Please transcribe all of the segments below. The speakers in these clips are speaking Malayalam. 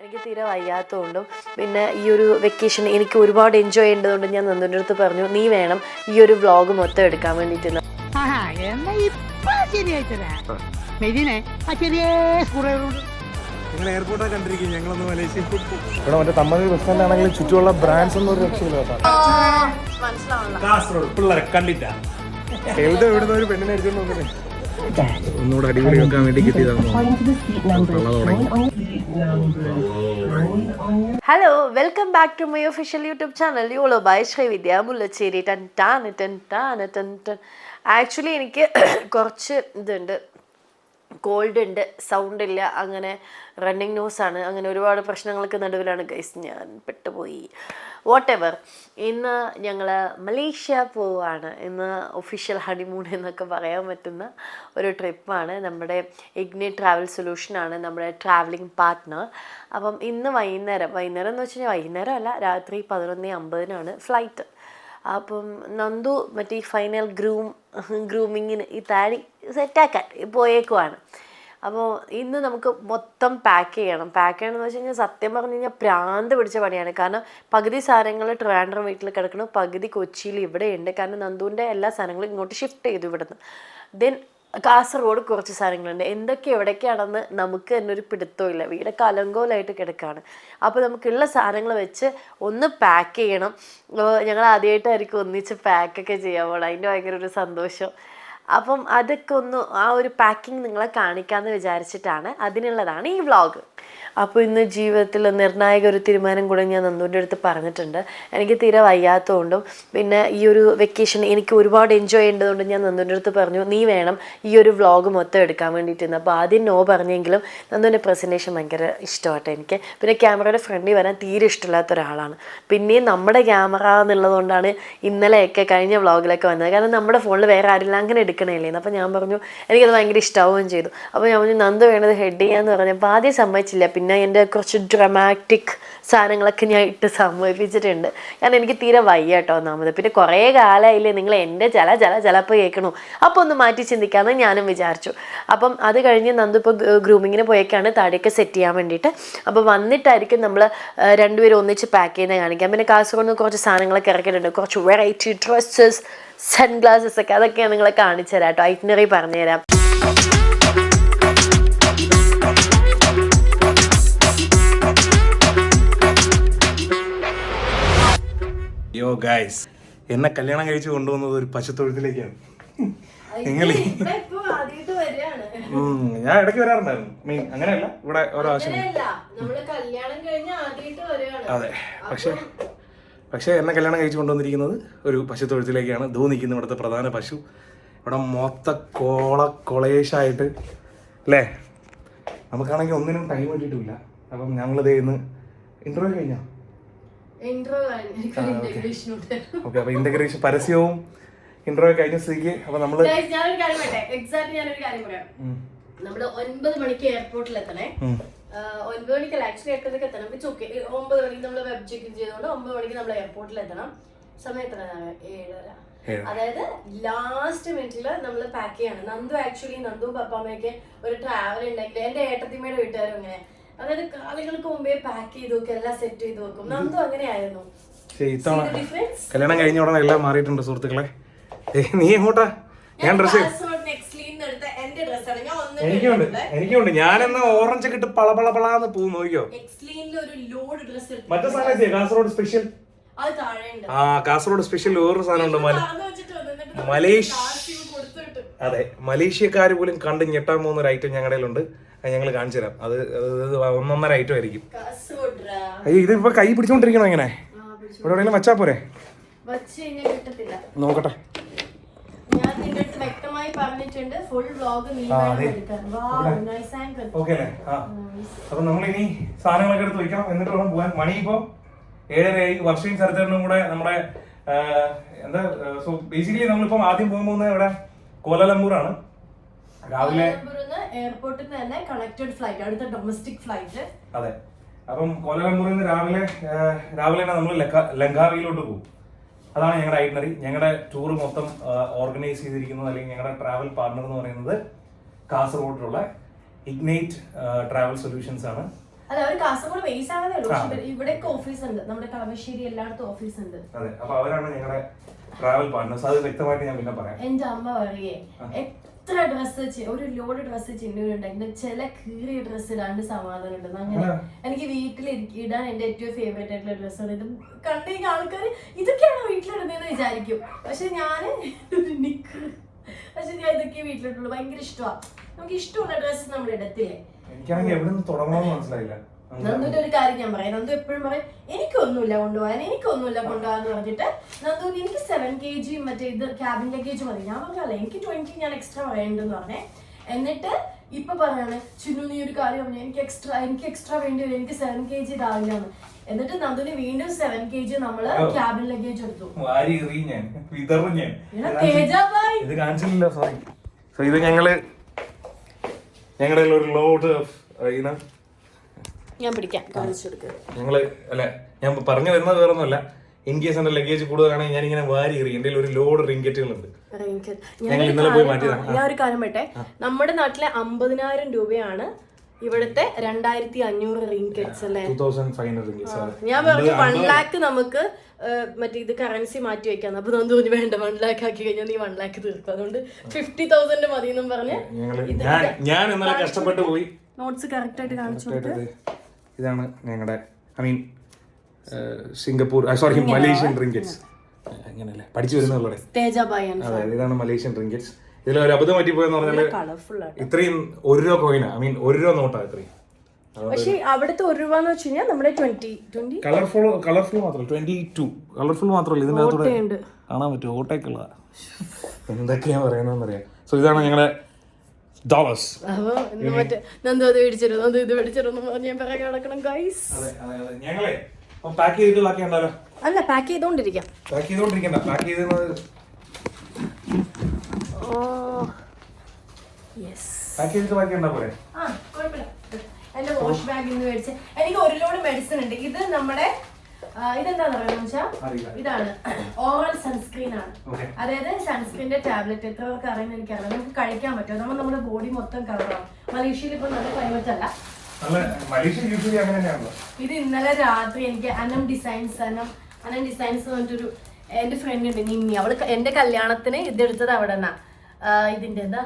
എനിക്ക് തീരെ വയ്യാത്തതുകൊണ്ടും പിന്നെ ഈ ഒരു വെക്കേഷൻ എനിക്ക് ഒരുപാട് എൻജോയ് ചെയ്യേണ്ടതുകൊണ്ട് ഞാൻ നന്ദുവിൻ്റെ അടുത്ത് പറഞ്ഞു നീ വേണം ഈ ഒരു വ്ളോഗ് മൊത്തം എടുക്കാൻ വേണ്ടിയിട്ട്. നിങ്ങൾ എയർപോർട്ടൊക്കെ കണ്ടിരിക്കും, ഞങ്ങളൊന്ന് മലേഷ്യ ഇവിടെ മറ്റേ തമിഴ് റെസ്റ്റോറൻ്റ് ആണെങ്കിലും ചുറ്റുമുള്ള ബ്രാൻഡ്സ് ഒന്നും ഒരു രക്ഷയില്ല കേട്ടോ. കാസർഗോഡ് പിള്ളേരെ കണ്ടില്ല എവിടുന്ന ഒരു പെണ്ണിനെ അടിച്ചോണ്ട് നോക്കുന്നേ ഒന്നുകൂടെ അടിപൊളി വെക്കാൻ വേണ്ടി കിട്ടിയതാണ്. Hello, welcome back to my official YouTube channel YOLO by Sreevidya Mullachery. Actually എനിക്ക് കുറച്ച് ഇതുണ്ട്, കോൾഡ് ഉണ്ട്, സൗണ്ട് ഇല്ല, അങ്ങനെ റണ്ണിങ് നോസാണ്, അങ്ങനെ ഒരുപാട് പ്രശ്നങ്ങൾക്ക് നടുവിലാണ് ഗൈസ് ഞാൻ പെട്ടുപോയി. വാട്ട് എവർ, ഇന്ന് ഞങ്ങൾ മലേഷ്യ പോവാണ്. ഇന്ന് ഒഫീഷ്യൽ ഹണിമൂൺ എന്നൊക്കെ പറയാൻ പറ്റുന്ന ഒരു ട്രിപ്പാണ്. നമ്മുടെ ഇഗ്നൈറ്റ് ട്രാവൽ സൊല്യൂഷനാണ് നമ്മുടെ ട്രാവലിംഗ് പാർട്ട്ണർ. അപ്പം ഇന്ന് വൈകുന്നേരം എന്ന് വെച്ച് കഴിഞ്ഞാൽ വൈകുന്നേരം അല്ല, രാത്രി 11:50 ഫ്ലൈറ്റ്. അപ്പം നന്ദു മറ്റേ ഈ ഫൈനൽ ഗ്രൂമിങ്ങിന് ഈ താടി സെറ്റാക്കാൻ പോയേക്കുവാണ്. അപ്പോൾ ഇന്ന് നമുക്ക് മൊത്തം പാക്ക് ചെയ്യണമെന്ന് വെച്ച് കഴിഞ്ഞാൽ സത്യം പറഞ്ഞു കഴിഞ്ഞാൽ പ്രാന്ത് പിടിച്ച പണിയാണ്. കാരണം പകുതി സാധനങ്ങൾ ട്രിവാൻഡ്രം വീട്ടിൽ കിടക്കണം, പകുതി കൊച്ചിയിൽ ഇവിടെ ഉണ്ട്. കാരണം നന്ദുവിൻ്റെ എല്ലാ സാധനങ്ങളും ഇങ്ങോട്ട് ഷിഫ്റ്റ് ചെയ്തു ഇവിടുന്ന്. ദെൻ കാസർഗോഡ് കുറച്ച് സാധനങ്ങളുണ്ട്. എന്തൊക്കെ എവിടേക്കാണെന്ന് നമുക്ക് തന്നെ ഒരു പിടുത്തമില്ല, വീടൊക്കെ അലങ്കോലമായിട്ട് കിടക്കുകയാണ്. അപ്പോൾ നമുക്കുള്ള സാധനങ്ങൾ വെച്ച് ഒന്ന് പാക്ക് ചെയ്യണം. ഞങ്ങൾ ആദ്യമായിട്ടായിരിക്കും ഒന്നിച്ച് പാക്കൊക്കെ ചെയ്യാൻ പോകണം, അതിൻ്റെ ഭയങ്കര ഒരു സന്തോഷം. അപ്പം അതൊക്കെ ഒന്ന് ആ ഒരു പാക്കിങ് നിങ്ങളെ കാണിക്കാമെന്ന് വിചാരിച്ചിട്ടാണ്, അതിനുള്ളതാണ് ഈ വ്ളോഗ്. അപ്പോൾ ഇന്ന് ജീവിതത്തിൽ നിർണായക ഒരു തീരുമാനം കൂടെ ഞാൻ നന്ദുവിൻ്റെ അടുത്ത് പറഞ്ഞിട്ടുണ്ട്. എനിക്ക് തീരെ വയ്യാത്തതുകൊണ്ടും പിന്നെ ഈ ഒരു വെക്കേഷൻ എനിക്ക് ഒരുപാട് എൻജോയ് ചെയ്യേണ്ടതുകൊണ്ടും ഞാൻ നന്ദുവിൻ്റെ അടുത്ത് പറഞ്ഞു നീ വേണം ഈ ഒരു വ്ളോഗ് മൊത്തം എടുക്കാൻ വേണ്ടിയിട്ടിരുന്നു. അപ്പോൾ ആദ്യം നോ പറഞ്ഞെങ്കിലും നന്ദുവിൻ്റെ പ്രസൻറ്റേഷൻ ഭയങ്കര ഇഷ്ടമാട്ടെ എനിക്ക്. പിന്നെ ക്യാമറയുടെ ഫ്രണ്ടിൽ വരാൻ തീരെ ഇഷ്ടമില്ലാത്ത ഒരാളാണ്. പിന്നെയും നമ്മുടെ ക്യാമറ എന്നുള്ളതുകൊണ്ടാണ് ഇന്നലെയൊക്കെ കഴിഞ്ഞ വ്ളോഗിലൊക്കെ വന്നത്. കാരണം നമ്മുടെ ഫോണിൽ വേറെ ആരെല്ലാം അങ്ങനെ എടുക്കണേലേന്ന്. അപ്പോൾ ഞാൻ പറഞ്ഞു എനിക്കത് ഭയങ്കര ഇഷ്ടമാവുകയും ചെയ്തു. അപ്പോൾ ഞാൻ പറഞ്ഞു നന്ദു വേണത് ഹെഡ് ചെയ്യാമെന്ന് പറഞ്ഞപ്പോൾ ആദ്യം സമ്മതിച്ചില്ല. പിന്നെ എൻ്റെ കുറച്ച് ഡ്രമാറ്റിക് സാധനങ്ങളൊക്കെ ഞാൻ ഇട്ട് സമ്മതിപ്പിച്ചിട്ടുണ്ട്. കാരണം എനിക്ക് തീരെ വയ്യ കേട്ടോ ഒന്നാമത്. പിന്നെ കുറേ കാലമായില്ലേ നിങ്ങൾ എൻ്റെ ചിലപ്പോൾ കേൾക്കണു, അപ്പോൾ ഒന്ന് മാറ്റി ചിന്തിക്കാമെന്ന് ഞാനും വിചാരിച്ചു. അപ്പം അത് കഴിഞ്ഞ് നന്ദു ഇപ്പോൾ ഗ്രൂമിങ്ങിന് പോയേക്കാണ് താടിയൊക്കെ സെറ്റ് ചെയ്യാൻ വേണ്ടിയിട്ട്. അപ്പോൾ വന്നിട്ടായിരിക്കും നമ്മൾ രണ്ടുപേരും ഒന്നിച്ച് പാക്ക് ചെയ്യുന്നത് കാണിക്കാം. പിന്നെ കാസർഗോഡ് നിന്ന് കുറച്ച് സാധനങ്ങളൊക്കെ ഇറക്കിയിട്ടുണ്ട്, കുറച്ച് വെറൈറ്റി ഡ്രസ്സസ്, സൺഗ്ലാസസ് ഒക്കെ, അതൊക്കെ ഞാൻ നിങ്ങളെ കാണിച്ചു തരാം കേട്ടോ, ഐറ്റിനറി പറഞ്ഞുതരാം. യോ ഗൈസ്, എന്നെ കല്യാണം കഴിച്ച് കൊണ്ടുവന്നത് ഒരു പശുത്തൊഴുത്തിലേക്കാണ്. നിങ്ങൾ ഞാൻ ഇടയ്ക്ക് വരാറുണ്ടായിരുന്നു, മീൻ അങ്ങനെയല്ല, ഇവിടെ ഓരോ ആവശ്യം. അതെ, പക്ഷേ എന്നെ കല്യാണം കഴിച്ച് കൊണ്ടുവന്നിരിക്കുന്നത് ഒരു പശുത്തൊഴുത്തിലേക്കാണ്. ദൂ നിൽക്കുന്ന ഇവിടുത്തെ പ്രധാന പശു. ഇവിടെ മൊത്ത കൊളേശായിട്ട് അല്ലേ, നമുക്കാണെങ്കിൽ ഒന്നിനും ടൈം കിട്ടിയിട്ടില്ല. അപ്പം ഞങ്ങളിത് ഇന്ന് ഇൻട്രോ കഴിഞ്ഞോ? ഓക്കെ, അപ്പൊ ഇന്റഗ്രേഷൻ പരസ്യവും ഇൻട്രോ കഴിഞ്ഞ സ്ഥിതിക്ക് അപ്പൊ നമ്മള് ഞാനൊരു കാര്യം പറയാം. നമ്മള് 9 മണിക്ക് എയർപോർട്ടിൽ എത്തണേ. 9 മണിക്കല്ല, ആക്ച്വലി എയർപോർട്ടിലേക്ക് എത്തണം. 9 മണിക്ക് നമ്മൾ വെബ് ചെക്ക് ചെയ്തുകൊണ്ട് 9 മണിക്ക് നമ്മൾ എയർപോർട്ടിൽ എത്തണം. സമയം എത്രയാണ്? 7:30. അതായത് ലാസ്റ്റ് മിനിറ്റില് നമ്മൾ പാക്ക് ചെയ്യണം. നന്ദു പപ്പാമ്മയൊക്കെ ഒരു ട്രാവൽ ഉണ്ടെങ്കിൽ എന്റെ ഏട്ടത്തിമ്മയുടെ വീട്ടുകാരും അങ്ങനെ, അതായത് കാലുകൾക്ക് മുമ്പേ പാക്ക് ചെയ്ത് വെക്കും, എല്ലാം സെറ്റ് ചെയ്ത് വെക്കും. നന്ദു അങ്ങനെയായിരുന്നു. കല്യാണം കഴിഞ്ഞ ഉടനെ എല്ലാം മാറിയിട്ടുണ്ട് സുഹൃത്തുക്കളെ. നീ എങ്ങോട്ടാ? ഞാൻ ഡ്രസ് എനിക്കുണ്ട്. ഞാനെന്നാ ഓറഞ്ച് കിട്ട് പളപളപളാന്ന് പൂ നോക്കിയോ. മറ്റേ സാധനം കാസർഗോഡ് സ്പെഷ്യൽ, കാസർഗോഡ് സ്പെഷ്യൽ വേറൊരു സാധനം ഉണ്ട്, അതെ, മലേഷ്യക്കാർ പോലും കണ്ട് ഞെട്ടാൻ പോകുന്ന ഒരു ഐറ്റം ഞങ്ങളുടെ ഉണ്ട്. അത് ഞങ്ങൾ കാണിച്ചു തരാം. അത് 1.5 ഐറ്റം ആയിരിക്കും. അയ്യോ, ഇതിപ്പോ കൈ പിടിച്ചോണ്ടിരിക്കണോ ഇങ്ങനെ? ഇവിടെ എവിടെയെങ്കിലും വച്ചാ പോരെ? നോക്കട്ടെ. ഓക്കെ അല്ലേ? അപ്പൊ നമ്മളിനി സാധനങ്ങളൊക്കെ എടുത്ത് വയ്ക്കണം, എന്നിട്ട് വേണം പോകാൻ. മണി ഇപ്പോ 7:30. വർഷയും ചരിത്രനും കൂടെ നമ്മുടെ എന്താ, സോ ബേസിക്കലി നമ്മളിപ്പം ആദ്യം പോകുന്നത് ഇവിടെ കോലാലംപൂറാണ്. രാവിലെ എയർപോർട്ടിൽ നിന്ന് തന്നെ കണക്റ്റഡ് ഫ്ലൈറ്റ്, അടുത്ത ഡൊമസ്റ്റിക് ഫ്ലൈറ്റ്. അതെ, അപ്പം കോലാലംപൂരിൽ നിന്ന് രാവിലെ തന്നെ നമ്മൾ ലങ്കാവിയിലോട്ട് പോകും. അതാണ് ഞങ്ങളുടെ ഐറ്റിനറി. ഞങ്ങളുടെ ടൂർ മൊത്തം ഓർഗനൈസ് ചെയ്തിരിക്കുന്നത്, അല്ലെങ്കിൽ ഞങ്ങളുടെ ട്രാവൽ പാർട്ണർ എന്ന് പറയുന്നത് കാസർഗോഡിലുള്ള ഇഗ്നൈറ്റ് ട്രാവൽ സൊല്യൂഷൻസ് ആണ്. അല്ല അവർ കാസർഗോഡ് ബേസ് ആണതേ ഉള്ളൂ. പക്ഷെ ഇവിടെയൊക്കെ ഓഫീസ് ഉണ്ട്, നമ്മുടെ കളമശ്ശേരി എല്ലായിടത്തും ഓഫീസ് ഉണ്ട്. അതെ, അപ്പൊ അവരാണ് ഞങ്ങളുടെ ട്രാവൽ പാർട്ട്നേഴ്സ്. അത് വ്യക്തമായിട്ട് ഞാൻ പിന്നെ പറയാം. എന്റെ അമ്മ പറയേ എത്ര ഡ്രസ്സ് ഒരു ലോഡ് ഡ്രസ്സ് ചിന്നുണ്ടായിരുന്നു, ചില കീറിയ ഡ്രസ്സ് ഇടാണ്ട് സമാധാനം ഉണ്ടെന്ന്. അങ്ങനെ എനിക്ക് വീട്ടിൽ ഇടാൻ എന്റെ ഏറ്റവും ഫേവറേറ്റ് ആയിട്ടുള്ള ഡ്രസ്സാണ് ഇത്. കണ്ടു കഴിഞ്ഞാൽ ആൾക്കാർ ഇതൊക്കെയാണോ വീട്ടിലിടുന്നതെന്ന് വിചാരിക്കും. പക്ഷെ ഞാന് പക്ഷെ ഞാൻ ഇതൊക്കെ വീട്ടിലിട്ടുള്ളൂ. ഭയങ്കര ഇഷ്ടമാണ്. നമുക്ക് ഇഷ്ടമുള്ള ഡ്രസ്സ് നമ്മൾ ഇടത്തില്ലേ. എനിക്കാണെങ്കിൽ എവിടെ നിന്ന് തുടങ്ങണമെന്ന് മനസ്സിലായില്ല. നന്ദുവിന്റെ ഒരു കാര്യം ഞാൻ പറയാം. നന്ദു എപ്പോഴും പറയും എനിക്കൊന്നുമില്ല കൊണ്ടുപോകാന്ന് പറഞ്ഞിട്ട്. നന്ദുവിന് എനിക്ക് 7 kg മറ്റേ ഇത് ക്യാബിൻ ലഗേജ് മതി. ഞാൻ പറഞ്ഞല്ല എനിക്ക് 20 ഞാൻ എക്സ്ട്രാ പറയണ്ടെന്ന് പറഞ്ഞേ. എന്നിട്ട് ഇപ്പൊ പറയാണ് ചിന്നു നീ ഒരു കാര്യം പറഞ്ഞു, എനിക്ക് എക്സ്ട്രാ വേണ്ടി വരും, എനിക്ക് 7 kg ഇതാവില്ലാന്ന്. എന്നിട്ട് നന്ദുവിന് വീണ്ടും 7 kg നമ്മള് ക്യാബിൻ ലഗേജ് എടുത്തു. ഇത് കാണിച്ചില്ലല്ലോ, സോറി. ഇത് ഞങ്ങളുടെ ഒരു ലോഡ് ഞാൻ പിടിക്കാം, കാണിച്ചു കൊടുക്കുക. ഞാൻ പറഞ്ഞു വരുന്നത് വേറൊന്നുമല്ല. ഇൻ കേസ് എന്റെ ലഗേജ് കൂടുതലാണെങ്കിൽ ഞാൻ ഇങ്ങനെ വാരി എറി. എന്റെ ഒരു ലോഡ് റിങ്കറ്റുകളുണ്ട്. ഞാൻ ഒരു കാര്യം പറ്റേ, നമ്മുടെ നാട്ടിലെ 50,000 രൂപയാണ് ഇവിടുത്തെ 2,500 റിങ്കറ്റ്സ് അല്ലേ. ഞാൻ പറഞ്ഞു 1 lakh നമുക്ക് മറ്റേ ഇത് കറൻസി മാറ്റി വെക്കാന്ന്. അപ്പൊ തോന്നി വേണ്ട 1 lakh ആക്കി കഴിഞ്ഞാൽ നീ 1 lakh തീർക്കും, അതുകൊണ്ട് 50,000 മതി എന്നും പറഞ്ഞ് ഞാൻ ഇന്നലെ കഷ്ടപ്പെട്ട് പോയി നോട്ട്സ് കറക്റ്റ് ആയിട്ട് കാണിച്ചു. ഇതാണ് ഞങ്ങളുടെ സിംഗപ്പൂർ മലേഷ്യൻ റിങ്കറ്റ്സ്. അങ്ങനെയല്ലേ പഠിച്ചു വരുന്നുള്ളൂ. അതെ, ഇതാണ് മലേഷ്യൻ റിങ്കറ്റ്സ്. ഇതിൽ ഒരു അബദ്ധം പറ്റിപ്പോയെന്ന് പറഞ്ഞാൽ ഇത്രയും 1 രൂപ കോയിനാ,1 രൂപ നോട്ടാ ഇത്രയും. പക്ഷേ അവിടുത്തെ 1 രൂപ എന്ന് വെച്ച് കഴിഞ്ഞാൽ നമ്മുടെ 20 കളർഫുൾ മാത്രമല്ല, 22 കളർഫുൾ മാത്രമല്ല, ഇതിന്റെ അകത്തൂടെ കാണാൻ പറ്റും ഓട്ടയൊക്കെയുള്ള. എന്തൊക്കെയാ പറയുന്നറിയാം. സോ ഇതാണ് ഞങ്ങളുടെ ഡോളേഴ്സ്. നന്ദു അത് മേടിച്ചിരുന്നു, ഇത് മേടിച്ചിരുന്നു ഞാൻ പറയാൻ കിടക്കണം ഗൈസ്. ഞങ്ങളെ പാക്ക് ചെയ്തിട്ട് ബാക്കിയുണ്ടല്ലോ. അല്ല, പാക്ക് ചെയ്തോണ്ടിരിക്കാം. പാക്ക് ചെയ്തോണ്ടിരിക്കണ്ട, പാക്ക് ചെയ്ത് പാക്ക് ചെയ്തിട്ട് ബാക്കിയുണ്ടാ പോലെ. എന്റെ വാഷ് ബാഗിൽ നിന്ന് മേടിച്ച് എനിക്ക് 1 ലോഡ് മെഡിസിൻ ഉണ്ട്. ഇത് നമ്മുടെ ഇതെന്താന്ന് പറയുന്നത് വെച്ചാൽ ഇതാണ് ഓറൽ സൺസ്ക്രീൻ ആണ്. അതായത് സൺസ്ക്രീനിന്റെ ടാബ്ലറ്റ്. എത്ര പേർക്ക് അറിയുന്ന എനിക്കറിയാം. നമുക്ക് കഴിക്കാൻ പറ്റും, നമ്മൾ നമ്മുടെ ബോഡി മൊത്തം കവറാവും. മലേഷ്യയിൽ ഇപ്പൊ നല്ല ക്ലൈമറ്റ് അല്ല. ഇത് ഇന്നലെ രാത്രി എനിക്ക് അനം ഡിസൈൻസ് പറഞ്ഞിട്ടൊരു എന്റെ ഫ്രണ്ട് ഉണ്ട് നിമ്മി, അവള് എന്റെ കല്യാണത്തിന് ഇതെടുത്തത് അവിടെ നിന്നാ. ഇതിന്റെ എന്താ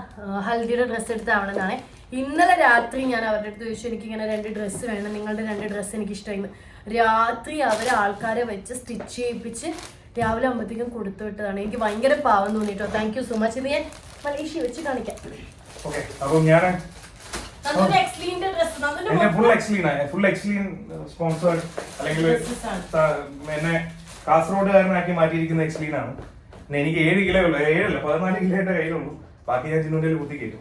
ഹൽദിയുടെ ഡ്രസ്സ് എടുത്തത് അവിടെ നിന്നാണ്. ഇന്നലെ രാത്രി ഞാൻ അവരുടെ അടുത്ത് ചോദിച്ചു എനിക്ക് ഇങ്ങനെ 2 ഡ്രസ്സ് വേണം, നിങ്ങളുടെ 2 ഡ്രസ്സ് എനിക്ക് ഇഷ്ടമായിരുന്നു. രാത്രി അവരെ ആൾക്കാരെ വെച്ച് സ്റ്റിച്ച് ചെയ്യിപ്പിച്ച് രാവിലെ ആകുമ്പോഴത്തേക്കും കൊടുത്തു വിട്ടതാണ്. എനിക്ക് ഭയങ്കര പാവം തോന്നിട്ടോ. Thank you so much. ഇത് ഞാൻ മലേഷ്യ വെച്ച് കാണിക്കാം. കാസർഗോഡുകാരനാക്കി മാറ്റിയിരിക്കുന്ന എക്സ്ലീൻ ആണ്. എനിക്ക് 7 കിലോ ഉള്ളു, 14 കിലോയുടെ കയ്യിലുള്ളൂ. ബാക്കി ഞാൻ ചിന്നുന്റെ കുത്തി കയറ്റും.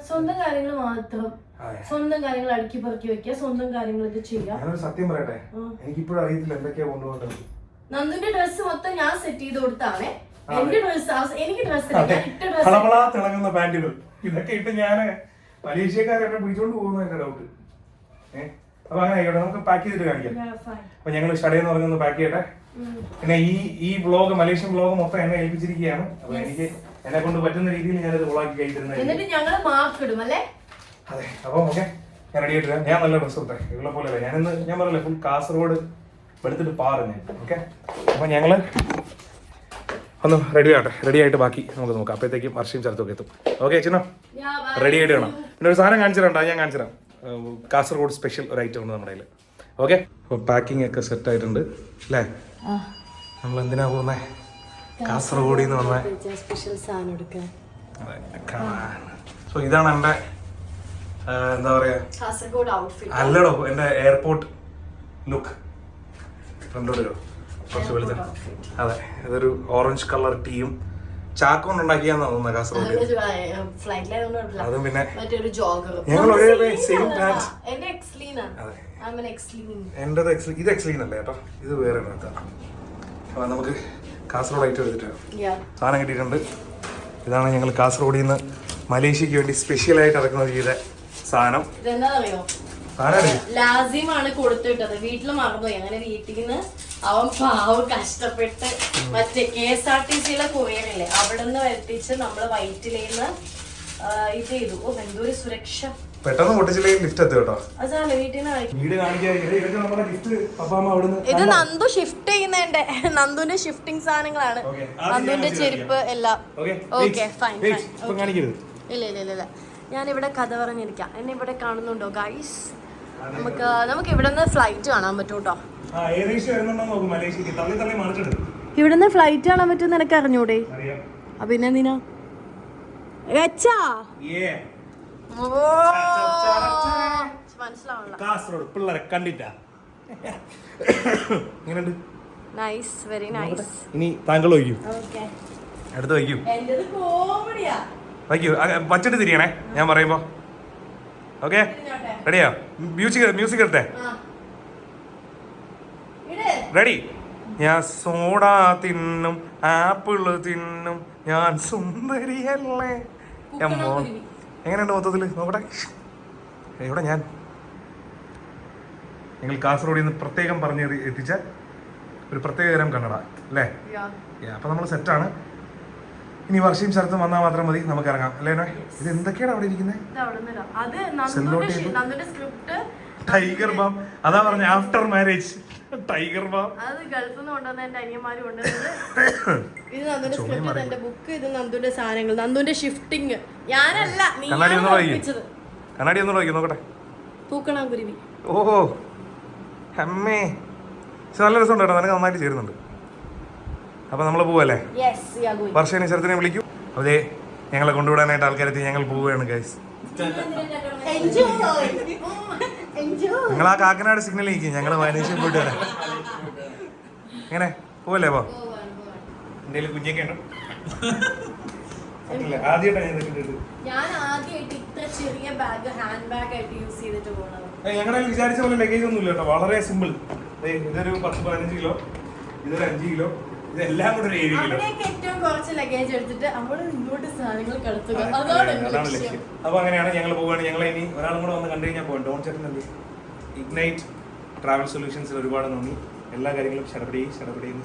സ്വന്തം കാര്യങ്ങൾ മാത്രം, സ്വന്തം കാര്യങ്ങൾ അടുക്കി പറക്കി വെക്കുക, സ്വന്തം കാര്യങ്ങൾ ഇത് ചെയ്യാം. സത്യം പറയട്ടെ, എനിക്കിപ്പോഴും അറിയത്തില്ല എന്തൊക്കെയാ കൊണ്ടുപോകേണ്ടത്. നന്ദുന്റെ ഡ്രസ്സ് മൊത്തം ഞാൻ സെറ്റ് ചെയ്ത് കൊടുത്താണ്. എന്റെ ഡ്രസ്സ് എനിക്ക് ഡ്രസ്സ് തിളങ്ങുന്ന പാന്റുകൾ ഇതൊക്കെ ഇട്ട് ഞാന് മലേഷ്യക്കാരെ പിടിച്ചോണ്ട് പോകുന്ന എന്റെ ഡൗട്ട്. അപ്പൊ അങ്ങനെ ആയിക്കോട്ടെ, നമുക്ക് പാക്ക് ചെയ്തിട്ട് കാണിക്കാം. അപ്പൊ ഞങ്ങൾ ഷടയെന്ന് പറഞ്ഞൊന്ന് പാക്ക് ചെയ്യട്ടെ. പിന്നെ ഈ വ്ളോഗ് മലേഷ്യൻ വ്ളോഗ് മൊത്തം എന്നെ ഏൽപ്പിച്ചിരിക്കുകയാണ്. അപ്പൊ എനിക്ക് എന്നെ കൊണ്ട് പറ്റുന്ന രീതിയിൽ ഞാനത് വ്ളോഗ് കഴിച്ചിരുന്നത്. അതെ, അപ്പൊ ഓക്കെ, ഞാൻ റെഡി ആയിട്ട് ഞാൻ നല്ല ഡ്രസ് കൊടുത്തേ. ഇവിടെ പോലെ ഞാൻ പറയല്ലേ ഫുൾ കാസർഗോഡ് എടുത്തിട്ട് പാറുന്നേ. ഓക്കെ, അപ്പൊ ഞങ്ങള് ഒന്ന് റെഡി ആയിട്ട് ബാക്കി നമുക്ക് നോക്കാം. അപ്പോഴത്തേക്കും വർഷയും സ്ഥലത്തൊക്കെ എത്തും. ഓക്കെ ചിന്നോ, റെഡി ആയിട്ട് വേണം. പിന്നെ ഒരു സാധനം കാണിച്ചു തരണ്ട, ഞാൻ കാണിച്ചു തരാം. കാസർഗോഡ് സ്പെഷ്യൽ ഒരു ഐറ്റം ഉണ്ട് നമ്മുടെ കയ്യിൽ. ഓക്കെ, അപ്പോൾ പാക്കിംഗ് ഒക്കെ സെറ്റ് ആയിട്ടുണ്ട് അല്ലേ? നമ്മൾ എന്തിനാ പോകുന്നേ? കാസർഗോഡിൽ നിന്ന് വന്ന സ്പെഷ്യൽ സാധനം എടുക്കാൻ. സോ ഇതാണ് എൻ്റെ എന്താ പറയാ, കാസർഗോഡ് ഔട്ട്ഫിറ്റ്. അല്ലടോ, എൻ്റെ എയർപോർട്ട് ലുക്ക്. ഫ്രണ്ടോട് കുറച്ച് വെളുത്ത. അതെ, ഇതൊരു ഓറഞ്ച് കളർ ടീയും ചാക്കൊണ്ട് ഉണ്ടാക്കിയാന്ന് തോന്നുന്നത് കാസർഗോഡ്. അതും പിന്നെ ഞങ്ങൾ ഒരേ സെയിം പാൻറ്. എന്റേത് ഇത് എക്സ്ലീൻ അല്ലേ കേട്ടോ, ഇത് വേറെ. അപ്പൊ നമുക്ക് കാസർഗോഡ് ഐറ്റം എടുത്തിട്ട് സാധനം കിട്ടിയിട്ടുണ്ട്. ഇതാണ് ഞങ്ങൾ കാസർഗോഡിൽ നിന്ന് മലേഷ്യക്ക് വേണ്ടി സ്പെഷ്യലായിട്ട് ഇറക്കുന്നത് ചെയ്ത സാധനം. ലാസിമാണ് കൊടുത്തിട്ടത്, വീട്ടിൽ മറന്നുപോയി. അങ്ങനെ വീട്ടിൽ നിന്ന് അവൻ പാവം കഷ്ടപ്പെട്ട് മറ്റേ KSRTC കൊറിയറില്ലേ അവിടെ നിന്ന് വരുത്തിച്ച് നമ്മള് വൈറ്റിലേന്ന് ഇത് ചെയ്തു. ഓ എന്തൊരു സുരക്ഷ. പെട്ടെന്ന് പൊട്ടിച്ചില്ലെങ്കിൽ ലിഫ്റ്റ് എത്തും കേട്ടോ. അതാണ് വീട്ടിൽ വീട് കാണിക്കാൻ. ഇത് നന്ദു ഷിഫ്റ്റ് ചെയ്യുന്നതിന്റെ നന്ദുവിന്റെ ഷിഫ്റ്റിംഗ് സാധനങ്ങളാണ്. നന്ദുവിന്റെ ചെരുപ്പ് എല്ലാം. Okay fine. ഇല്ല ഇല്ല ഇല്ല ഇല്ല, ഞാനിവിടെ കഥ പറഞ്ഞിരിക്കാം. എന്നെ ഇവിടെ കാണുന്നുണ്ടോ ഗൈസ്? നമുക്ക് ഇവിടെ നിന്ന് ഫ്ലൈറ്റ് കാണാൻ പറ്റും കേട്ടോ. ഇവിടെ നിന്ന് ഫ്ലൈറ്റ് കാണാൻ പറ്റും. നിനക്ക് അറിഞ്ഞൂടെ? പിന്നെ എന്തിനാ മനസ്സിലാവണല്ലോ. കാസർഗോഡ് പിള്ളേരെ കണ്ടിട്ടാ. Nice, very nice. ഇനി താങ്കൾ വയ്ക്കൂ, അടുത്ത് വയ്ക്കൂ, വയ്ക്കൂ. വച്ചിട്ട് തിരിയണേ ഞാൻ പറയുമ്പോ. ഓക്കെ, റെഡിയാ? മ്യൂസിക് എടുത്തേ. റെഡി? ഞാൻ സോഡ തിന്നും, ആപ്പിള് തിന്നും, ഞാൻ സുന്ദരിയല്ലേ. എങ്ങനെയുണ്ട് മൊത്തത്തില്? നോക്കട്ടെ. ഇവിടെ ഞങ്ങൾ കാസർഗോഡിൽ നിന്ന് പ്രത്യേകം പറഞ്ഞ് എത്തിച്ച ഒരു പ്രത്യേക തരം കന്നഡ അല്ലേ? അപ്പൊ നമ്മൾ സെറ്റാണ്. ഇനി വർഷയും സ്ഥലത്തും വന്നാൽ മാത്രം മതി, നമുക്ക് ഇറങ്ങാം അല്ലേ? ഇത് എന്തൊക്കെയാണ് അവിടെ ഇരിക്കുന്നത്? Tiger balm. അതാ പറഞ്ഞ ആഫ്റ്റർ മാരേജ് ടൈഗർ ബാം. അത് ഗൾഫിൽ നിന്ന് കൊണ്ടുവന്ന എന്റെ അനിയന്മാര് കൊണ്ടുവന്നത്. ഇത് നന്ദുന്റെ സ്ക്രിപ്റ്റ്, എന്റെ ബുക്ക്, ഇത് നന്ദുന്റെ സാധനങ്ങൾ, നന്ദുന്റെ ഷിഫ്റ്റിംഗ്. ഞാനല്ല, കണ്ണാടി ഒന്ന് നോക്കട്ടെ. പൂക്കണാകുരുവി. ഓഹോ അമ്മേ, നല്ല രസമുണ്ട് കേട്ടോ, നിനക്ക് നന്നായിട്ട് ചേരുന്നുണ്ട്. അപ്പൊ നമ്മള് പോവല്ലേ? വർഷേനെ ശരത്തിനെ വിളിക്കൂ. അതെ, ഞങ്ങളെ കൊണ്ടുവിടാനായിട്ട് ആൾക്കാരെത്തി. ഞങ്ങൾ പോവുകയാണ് ഗൈസ്. നിങ്ങൾ ആ കാക്കനാട് സിഗ്നൽ നിൽക്കും, ഞങ്ങള് വയനാശ്ശേരി പോയിട്ട് വരാം. എങ്ങനെ പോവല്ലേ? അപ്പൊ എന്തേലും കുഞ്ഞൊക്കെ ഉണ്ടോ? ഞങ്ങളുടെ വിചാരിച്ച പോലെ ലഗേജ് ഒന്നും ഇല്ല കേട്ടോ, വളരെ സിമ്പിൾ. ഇതൊരു 10-15 കിലോ, ഇതൊരു 5 കിലോ, ഇതെല്ലാം കൂടെ ഒരു 7 കിലോ. ഏറ്റവും കുറച്ച് ലഗേജ് എടുത്തിട്ട് നമ്മള് ഇങ്ങോട്ട് സാധനങ്ങൾ കടത്തുക. അതാണ് ലക്ഷ്യം. അപ്പൊ അങ്ങനെയാണ് ഞങ്ങൾ പോവുകയാണ്. ഞങ്ങൾ ഇനി ഒരാളും കൂടെ വന്ന് കണ്ടു കഴിഞ്ഞാൽ പോകാം. ഡോൺ ചേട്ടനുണ്ട്. ഇഗ്നൈറ്റ് ട്രാവൽ സൊല്യൂഷൻസിൽ ഒരുപാട് നന്ദി. എല്ലാ കാര്യങ്ങളും ഷടപടിയും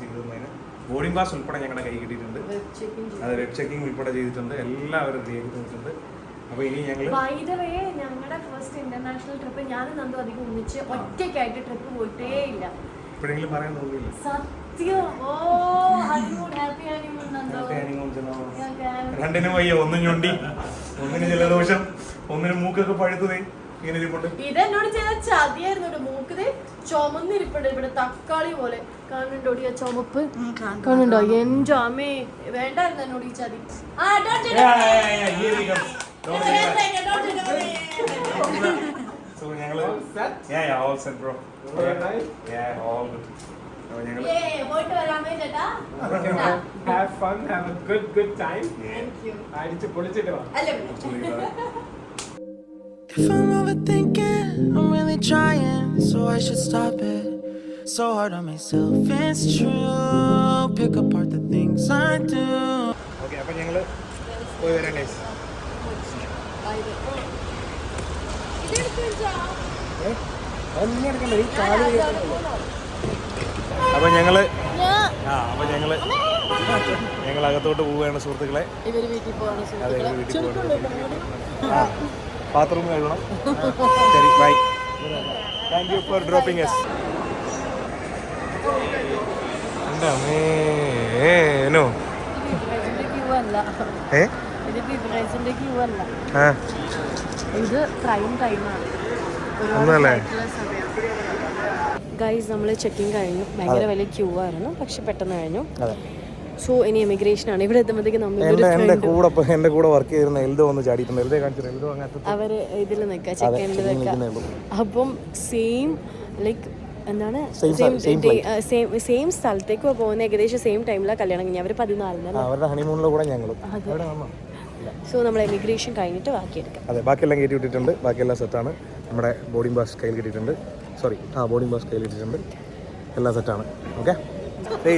ചെയ്തു തന്നതിന്. ബോർഡിംഗ് പാസ് ഉൾപ്പെടെ ഞങ്ങളുടെ കൈ കിട്ടിയിട്ടുണ്ട്. അത് വെബ് ചെക്കിംഗ് ഉൾപ്പെടെ ചെയ്തിട്ടുണ്ട്. എല്ലാവരും രേഖപ്പെടുത്തിയിട്ടുണ്ട്. അപ്പൊ ഇനി ഞങ്ങളുടെ ഫസ്റ്റ് ഇന്റർനാഷണൽ ട്രിപ്പ് ഞാനും നന്ദു അധികം ഒന്നിച്ച് ഒറ്റയ്ക്കായിട്ട് ട്രിപ്പ് പോയിട്ടേ ഇല്ല. എപ്പോഴെങ്കിലും പറയാൻ തോന്നിയില്ല. രണ്ടിനും വയ്യ, ഒന്നും ഞൊണ്ടി, ഒന്നിന് ജലദോഷം, ഒന്നിന് മൂക്കൊക്കെ പഴുത്തതേ. ഇതെന്നോട് ചെയ്ത ചതിയായിരുന്നു. മൂക്കത് ചുമന്നിരിപ്പുണ്ട് ഇവിടെ, തക്കാളി പോലെ. കാണുന്നുണ്ടോ ആ ചുമപ്പ്? കാണുന്നുണ്ടോ? എന്റെ അമ്മേ, വേണ്ടായിരുന്നു എന്നോട് ഈ ചതി. If I'm overthinking, I'm really trying, so I should stop it. So hard on myself, it's true. Pick apart the things I do. Okay, അപ്പോൾ ഞങ്ങൾ പോയി വരാം ഗൈസ്. അപ്പോൾ ഞങ്ങൾ അകത്തോട്ട് പോവുകയാണ് സുഹൃത്തുക്കളെ. ഇവര് വീട്ടിൽ പോവാണ്. ബാത്റൂം കഴുകണം. ശരി, bye. Thank you for dropping us. എൻ്റെ അമ്മേനോ ഇത് പ്രൈം ടൈമാണ്. ഗൈസ്, നമ്മൾ ചെക്കിങ് കഴിഞ്ഞു. ഭയങ്കര വലിയ ക്യൂ ആയിരുന്നു, പക്ഷെ പെട്ടെന്ന് കഴിഞ്ഞു. സോ ഇനി എമിഗ്രേഷൻ ആണ്. ഇവിടെ എത്തുമ്പോഴത്തേക്ക് എന്റെ കൂടെ വർക്ക് ചെയ്തിരുന്ന എൽദോ ഒന്ന് ചാടിയിട്ടുണ്ട്. അവര് ഇതിൽ നിൽക്കുക, ചെക്കനിൽ നിൽക്കുക. അപ്പം സെയിം ലൈക്ക് എന്താണ് സെയിം സ്ഥലത്തേക്ക് പോകുന്ന ഏകദേശം സെയിം ടൈമിലാണ് കല്യാണം കഴിഞ്ഞ. അവർ 14 സോ നമ്മൾ എമിഗ്രേഷൻ കഴിഞ്ഞിട്ട് ബാക്കിയെടുക്കാം. അതെ, ബാക്കിയെല്ലാം കയറ്റി വിട്ടിട്ടുണ്ട്. ബാക്കിയെല്ലാം സെറ്റാണ്. നമ്മുടെ ബോർഡിംഗ് പാസ് കയ്യിൽ കിട്ടിയിട്ടുണ്ട്. ബോർഡിംഗ് പാസ് കയ്യിൽ കിട്ടിയിട്ടുണ്ട്. എല്ലാം സെറ്റാണ്. ഓക്കെ,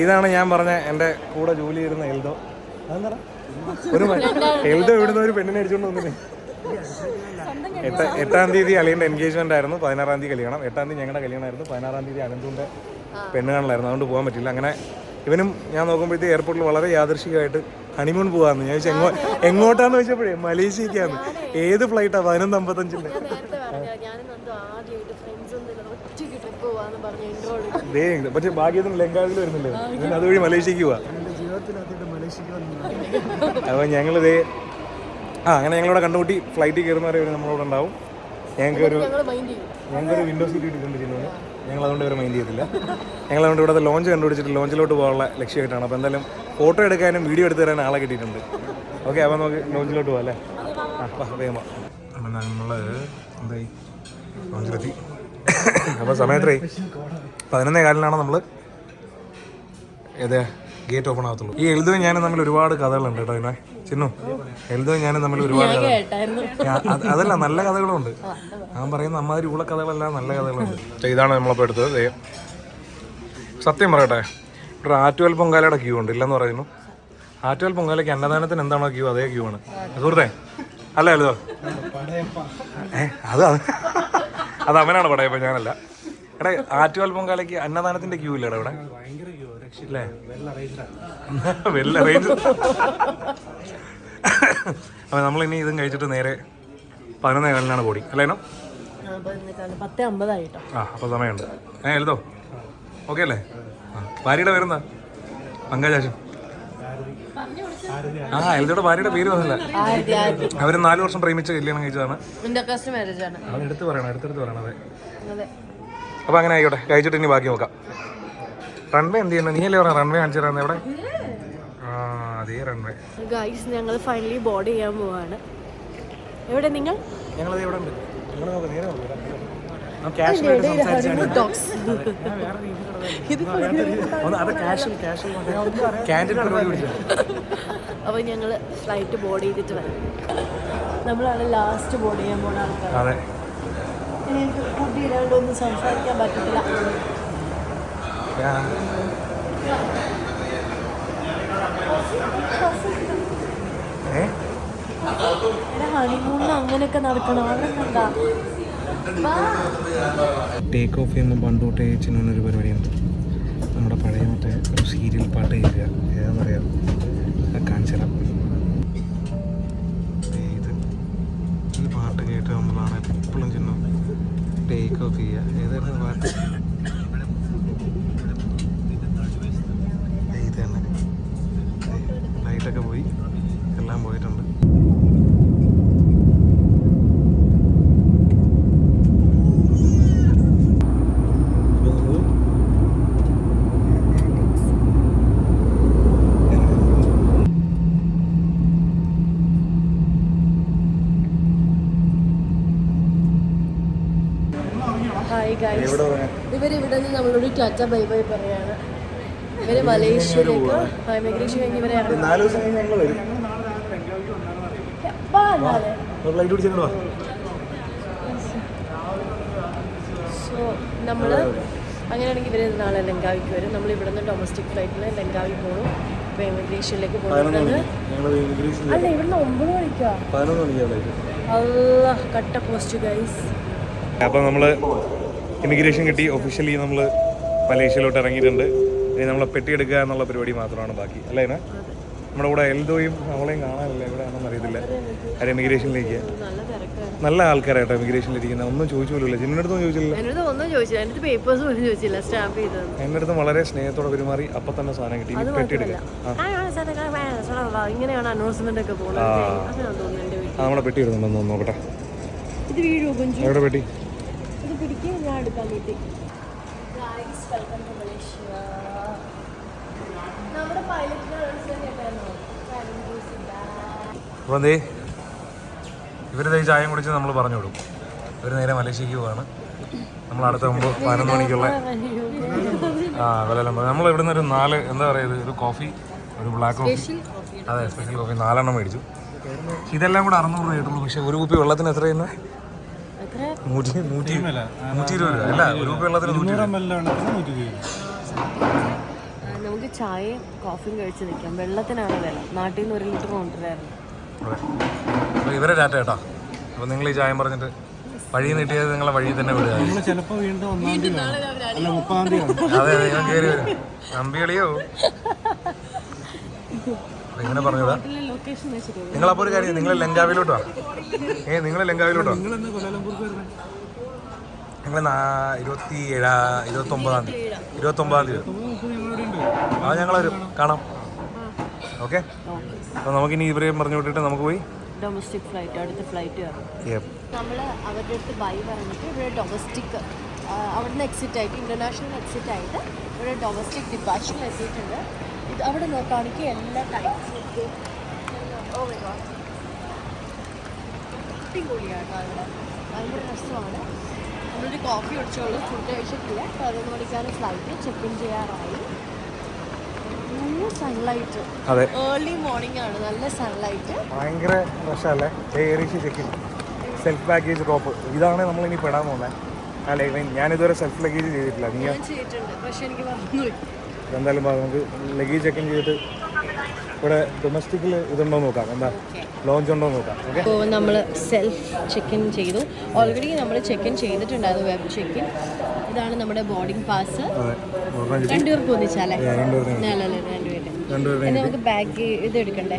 ഇതാണ് ഞാൻ പറഞ്ഞ എൻ്റെ കൂടെ ജോലി ചെയ്യുന്ന എൽദോ. അതെന്താ എൽദോ ഇവിടുന്ന് ഒരു പെണ്ണിനെ അടിച്ചുകൊണ്ട് വന്നില്ലേ? 8-ാം തീയതി അളിയൻ്റെ എൻഗേജ്മെന്റ് ആയിരുന്നു. 16-ാം തീയതി കല്യാണം. 8-ാം തീയതി ഞങ്ങളുടെ കല്യാണമായിരുന്നു. 16-ാം തീയതി അനന്തുവിൻ്റെ പെണ്ണ് കാണലായിരുന്നു. അതുകൊണ്ട് പോകാൻ പറ്റില്ല. അങ്ങനെ ഇവനും ഞാൻ നോക്കുമ്പോഴത്തേക്ക് എയർപോർട്ടിൽ വളരെ യാദൃശികമായിട്ട് ഹണിമൂൺ പോവാന്ന്. ഞാൻ ചോദിച്ചാൽ എങ്ങോട്ടാന്ന് ചോദിച്ചപ്പോഴേ മലേഷ്യക്കാന്ന്. ഏത് ഫ്ലൈറ്റാ? 11:55. പക്ഷെ ഭാഗ്യത്തിന് ലങ്കാവിൽ വരുന്നില്ലേ, പിന്നെ അതുവഴി മലേഷ്യക്ക് പോവാ. അപ്പൊ ഞങ്ങളിതേ അങ്ങനെ ഞങ്ങളിവിടെ കണ്ടുകൂട്ടി. ഫ്ലൈറ്റിൽ കയറുന്നവരെ നമ്മളോട് ഉണ്ടാവും. ഞങ്ങൾക്കൊരു വിൻഡോ സീറ്റ് ഇട്ടിട്ടുണ്ട് ചെയ്യുന്നത്. ഞങ്ങൾ അതുകൊണ്ട് ഇവരെ മൈൻഡ് ചെയ്തില്ല. ഞങ്ങളതുകൊണ്ട് ഇവിടുത്തെ ലോഞ്ച് കണ്ടുപിടിച്ചിട്ട് ലോഞ്ചിലോട്ട് പോകാനുള്ള ലക്ഷ്യമായിട്ടാണ്. അപ്പോൾ എന്തായാലും ഫോട്ടോ എടുക്കാനും വീഡിയോ എടുത്ത് തരാനും ആളെ കിട്ടിയിട്ടുണ്ട്. ഓക്കെ, അപ്പോൾ നമുക്ക് ലോഞ്ചിലോട്ട് പോകാം അല്ലേ? വേഗം അപ്പം നമ്മൾ എന്തായി ലോഞ്ചിലെത്തി. അപ്പോൾ സമയത്രേ 11:15 നമ്മൾ ഏതാ ഗേറ്റ് ഓപ്പൺ ആകത്തുള്ളൂ. ഈ എഴുതും ഞാനും തമ്മിൽ ഒരുപാട് കഥകളുണ്ട് കേട്ടോ. ഇതിനെ ചിന്നു, എഴുതും ഞാനും തമ്മിൽ ഒരുപാട് അതല്ല നല്ല കഥകളുണ്ട്. ഞാൻ പറയുന്ന അമ്മാതിരി ഉള്ള കഥകളെല്ലാം നല്ല കഥകളുണ്ട്. ഇതാണ് നമ്മളപ്പോൾ എടുത്തത്. സത്യം പറയട്ടെ, ഇവിടെ ആറ്റുവൽ പൊങ്കാലയുടെ ക്യൂ ഉണ്ട്. ഇല്ലെന്ന് പറയുന്നു. ആറ്റുവൽ പൊങ്കാലയ്ക്ക് അന്നദാനത്തിന് എന്താണോ ക്യൂ അതേ ക്യൂ ആണ് സുഹൃത്തേ. അല്ല എഴുതോ അത് അവനാണ് പടയപ്പോ, ഞാനല്ല. എടാ ആറ്റുവൽ പൊങ്കാലയ്ക്ക് അന്നദാനത്തിന്റെ ക്യൂ ഇല്ലടാ ഇവിടെ. അല്ലേ വെൽ അറേഞ്ച്. അപ്പൊ നമ്മളിനി ഇതും കഴിച്ചിട്ട് നേരെ 11:15 ബോഡി അല്ലേനോ? 10:50 ആ, അപ്പോൾ സമയമുണ്ട്. എഴുതോ ഓക്കെ അല്ലേ? ഭാര്യയുടെ പേരെന്താ? പങ്കജാശൻ. ആ, എഴുതിയുടെ ഭാര്യയുടെ പേര് വന്നില്ല. അവര് 4 വർഷം പ്രേമിച്ച് കല്യാണം കഴിച്ചതാണ്. അത് എടുത്ത് പറയണം, എടുത്തെടുത്ത് പറയണം. അതെ. അപ്പൊ അങ്ങനെ ആയിക്കോട്ടെ, കഴിച്ചിട്ട് ഇനി ബാക്കി നോക്കാം. റൺവേ എന്ത് ചെയ്യുന്നത്? നീ അല്ലേ പറയാം റൺവേ കാണിച്ചു തരാന്ന്. എവിടെ? ആ, അതേ റൺവേ. ഗൈസ്, ഞങ്ങൾ ഫൈനലി ബോർഡ് ചെയ്യാൻ പോവാണ്. എവിടെ നിങ്ങൾ? ഞങ്ങളത് എവിടെ ഉണ്ട്? നിങ്ങൾ നോക്കാം, നേരെ നോക്കാം. അപ്പൊ ഞങ്ങള് ഫ്ലൈറ്റ് ബോർഡ് ചെയ്തിട്ട് വരാം. നമ്മളാണ് ലാസ്റ്റ് ബോർഡ് ചെയ്യാൻ പോണ ആൾക്കാർ. അതെ. എനിക്ക് കുട്ടിയിലാണ്ടൊന്നും സംസാരിക്കാൻ പറ്റത്തില്ല. ഹണിമൂണിന് അങ്ങനെയൊക്കെ നടക്കണം. അവിടെ കണ്ടാ ടേക്ക് ഓഫ് ചെയ്യുമ്പോൾ പണ്ട് തൊട്ടേ ചിന്നൊരു പരിപാടിയുണ്ട്. നമ്മുടെ പഴയ മറ്റേ ഒരു സീരിയൽ പാട്ട് കേൾക്കുക. ഏതാണെന്ന് പറയാം, കാണിച്ചു തരാം. ഈ പാട്ട് കേട്ട് നമ്മളാണ് എപ്പോഴും ചിന്നു ടേക്ക് ഓഫ് ചെയ്യുക. ഏതായിരുന്നു പാട്ട്? ഇത് തന്നെ. ലൈറ്റൊക്കെ പോയി, എല്ലാം പോയിട്ടുണ്ട്. ഹായ് ഗൈസ്, ഇവരിവിടെ നിന്ന് നമ്മളോട് ടാറ്റ ബൈ ബൈ പറയാണ്. ഇവര് മലേഷ്യയിലേക്ക് മൈഗ്രേഷൻ കഴിഞ്ഞ് ഇവരെ 4 ദിവസം കഴിഞ്ഞ് ഞങ്ങൾ വരും. സോ നമ്മൾ അങ്ങനെയാണെങ്കിൽ ഇവർ നാളെ ലങ്കാവിക്ക് വരും. നമ്മൾ ഇവിടെ നിന്ന് ഡൊമസ്റ്റിക് ഫ്ലൈറ്റിൽ ലങ്കാവി പോകണം. ഇപ്പോൾ ഇമിഗ്രേഷനിലേക്ക് പോകുന്നത് അല്ല, ഇവിടുന്ന് 9 മണിക്കാണ്. അല്ലാ, കട്ട പോസ്റ്റ് ഗൈസ്. അപ്പോൾ നമ്മൾ ഇമിഗ്രേഷൻ കിട്ടി. ഒഫീഷ്യലി നമ്മൾ മലേഷ്യയിലോട്ട് ഇറങ്ങിയിട്ടുണ്ട്. ഇനി നമ്മളെ പെട്ടിയെടുക്കുക എന്നുള്ള പരിപാടി മാത്രമാണ് ബാക്കി അല്ലേ? നമ്മുടെ കൂടെ എൽദോയും അവളെയും കാണാനില്ല, എവിടെയാണെന്ന് അറിയത്തില്ല. അവർ ഇമിഗ്രേഷനിലേക്ക് നല്ല ആൾക്കാരായിട്ടോ ഇമിഗ്രേഷനിലിരിക്കുന്നത്. ഒന്നും ചോദിച്ചു പോലുമില്ല. ജിന്നിൻ്റെ അടുത്തൊന്നും ചോദിച്ചില്ല. എൻ്റെ അടുത്ത് വളരെ സ്നേഹത്തോടെ പെരുമാറി. അപ്പം തന്നെ സാധനം കിട്ടി. പെട്ടിയെടുക്കുക. ഇങ്ങനെയാണ് അനൗൺസ്മെന്റ് ഒക്കെ പോകുന്നത്. നമ്മളെ പെട്ടി എടുക്കുന്നുണ്ടോ നോക്കട്ടെ. ഇത് വീഴോ? എവിടെ പെട്ടി? ഇത് പിടിക്കുക, ഞാൻ എടുക്കാൻ വേണ്ടി. അപ്പോൾ എന്തേ ഇവരിതേ ചായം കുടിച്ച് നമ്മൾ പറഞ്ഞു വിടും. ഇവർ നേരെ മലേഷ്യക്ക് പോവാണ്. നമ്മൾ അടുത്ത 11 മണിക്കുള്ള വില നമ്മൾ ഇവിടുന്ന് ഒരു 4 എന്താ പറയുക, ഒരു കോഫി, ഒരു ബ്ലാക്ക് കോഫി, അതെ സ്പെഷ്യൽ കോഫി 4 എണ്ണം മേടിച്ചു. ഇതെല്ലാം കൂടെ 600 രൂപ ആയിട്ടുള്ളൂ. പക്ഷേ ഒരു കുപ്പി വെള്ളത്തിന് എത്ര ചെയ്യുന്നത്? 120 രൂപ. അല്ല, ഒരു കുപ്പി വെള്ളത്തിന് 120. നമുക്ക് ചായയും കോഫിയും കഴിച്ച് നിൽക്കാം. വെള്ളത്തിനാണ് വില. നാട്ടിൽ നിന്ന് 1 ലിറ്റർ കൊണ്ടുവരായിരുന്നു. അപ്പോൾ ഇവരെ ഡാറ്റ കേട്ടോ. അപ്പോൾ നിങ്ങൾ ഈ ചായം പറഞ്ഞിട്ട് വഴി നീട്ടിയത് നിങ്ങളെ വഴി തന്നെ വിടുക. അതെ, നിങ്ങൾ കയറി വരും. നമ്പികളിയോ എങ്ങനെ പറഞ്ഞതാ? നിങ്ങളപ്പോൾ ഒരു കാര്യം, നിങ്ങൾ ലങ്കാവിയിലോട്ട് വാ. നിങ്ങൾ ലങ്കാവിയിലോട്ട് വാ. ഞങ്ങൾ 29-ആം തീയതി ആ ഞങ്ങൾ വരും, കാണാം. ഓക്കെ, അപ്പോൾ നമുക്കിനി ഇവരെയും പറഞ്ഞു വിട്ടിട്ട് നമുക്ക് പോയി ഡൊമസ്റ്റിക് ഫ്ലൈറ്റ്, അടുത്ത ഫ്ലൈറ്റ് കയറും. നമ്മൾ അവരുടെ അടുത്ത് ബൈ പറഞ്ഞിട്ട് ഇവിടെ ഡൊമസ്റ്റിക് അവിടുന്ന് എക്സിറ്റ് ആയിട്ട് ഇന്റർനാഷണൽ എക്സിറ്റ് ആയിട്ട് ഇവിടെ ഡൊമസ്റ്റിക് ഡിപ്പാർച്ചറിൽ എത്തിയിട്ടുണ്ട്. ഇത് അവിടെ നോക്കുകയാണെങ്കിൽ എല്ലാ ടൈപ്സ് അടിപൊളിയാണ് അവിടെ, ഭയങ്കര രസമാണ്. നമ്മളൊരു കോഫി കുടിച്ചോളൂ, ഫുഡ് കഴിച്ചിട്ടില്ല. 11 മണിക്കാണ് ഫ്ലൈറ്റ്, ചെക്ക് ഇൻ ചെയ്യാറായി. നല്ല സൺലൈറ്റ്, ഏർലി മോർണിംഗ് ആണ്, നല്ല സൺലൈറ്റ്, ഭയങ്കര രസമല്ലേ. ചെക്കിൻ സെൽഫ് ബാഗേജ് ഡ്രോപ്പ്, ഇതാണ് നമ്മളിനി പെടാൻ പോകുന്നത്. അല്ലേ, ഞാനിതുവരെ സെൽഫ് ലഗേജ് ചെയ്തിട്ടില്ല. നീ ചെയ്തിട്ടുണ്ട്, പക്ഷെ എനിക്ക് മറന്നുപോയി. എന്തായാലും നമുക്ക് ലഗേജ് ചെക്ക് ഇൻ ചെയ്തിട്ട് ഇവിടെ ഡൊമസ്റ്റിക്കിൽ ഇതുണ്ടോ നോക്കാം, എന്താ ലോഞ്ച് ഉണ്ടോ നോക്കാം. ഓക്കെ, അപ്പോൾ നമ്മൾ സെൽഫ് ചെക്ക് ഇൻ ചെയ്തു. ഓൾറെഡി നമ്മൾ ചെക്ക് ഇൻ ചെയ്തിട്ടുണ്ടായിരുന്നു, വെബ് ചെക്ക് ഇൻ. ഇതാണ് നമ്മുടെ ബോർഡിംഗ് പാസ്. രണ്ടുപേർക്ക് ഒന്നിച്ചാലേ? രണ്ടുപേരും. നമുക്ക് ബാഗ് ഇത് എടുക്കണ്ടേ?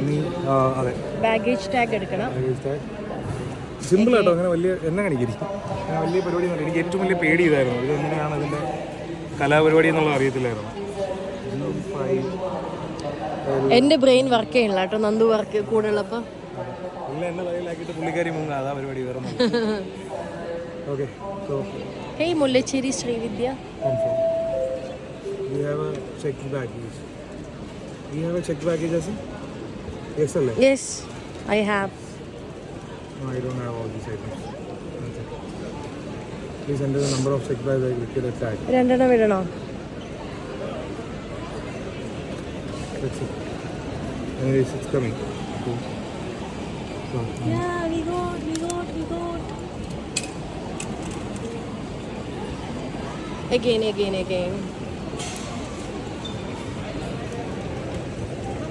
ബാഗേജ് ടാഗ് എടുക്കണം. സിമ്പിൾ ആട്ടോ, അങ്ങനെ വലിയ എന്നെ കാണിക്കരുത്, അങ്ങനെ വലിയ പരിപാടി ഒന്നും. എനിക്ക് ഏറ്റവും വലിയ പേടി ഇതായിരുന്നു, ഇത് എങ്ങനെയാണ് ഇതിൻ്റെ കലാപരിപാടി എന്നുള്ളത് അറിയത്തില്ലായിരുന്നു. എൻ്റെ ബ്രെയിൻ വർക്ക് ചെയ്യണില്ല കേട്ടോ, നന്ദു വർക്ക് കൂടെ ഉള്ളപ്പോൾ ഇല്ല, എന്നെ തലയിലാക്കിയിട്ട് പുള്ളിക്കാരി മുങ്ങ, അതാ പരിപാടി, വേറെ. Okay, so hey Mullassery Sreevidya. You have a checked baggage. You have a checked baggage, Asim? Yes, Allah. Yes, I have. No, I don't have all these items. Okay. Please enter the number of checked baggage with the tag. രണ്ടെണ്ണം ഇടണോ? That's it. Anyways, it's coming. Cool. So, Yeah, we got. Again.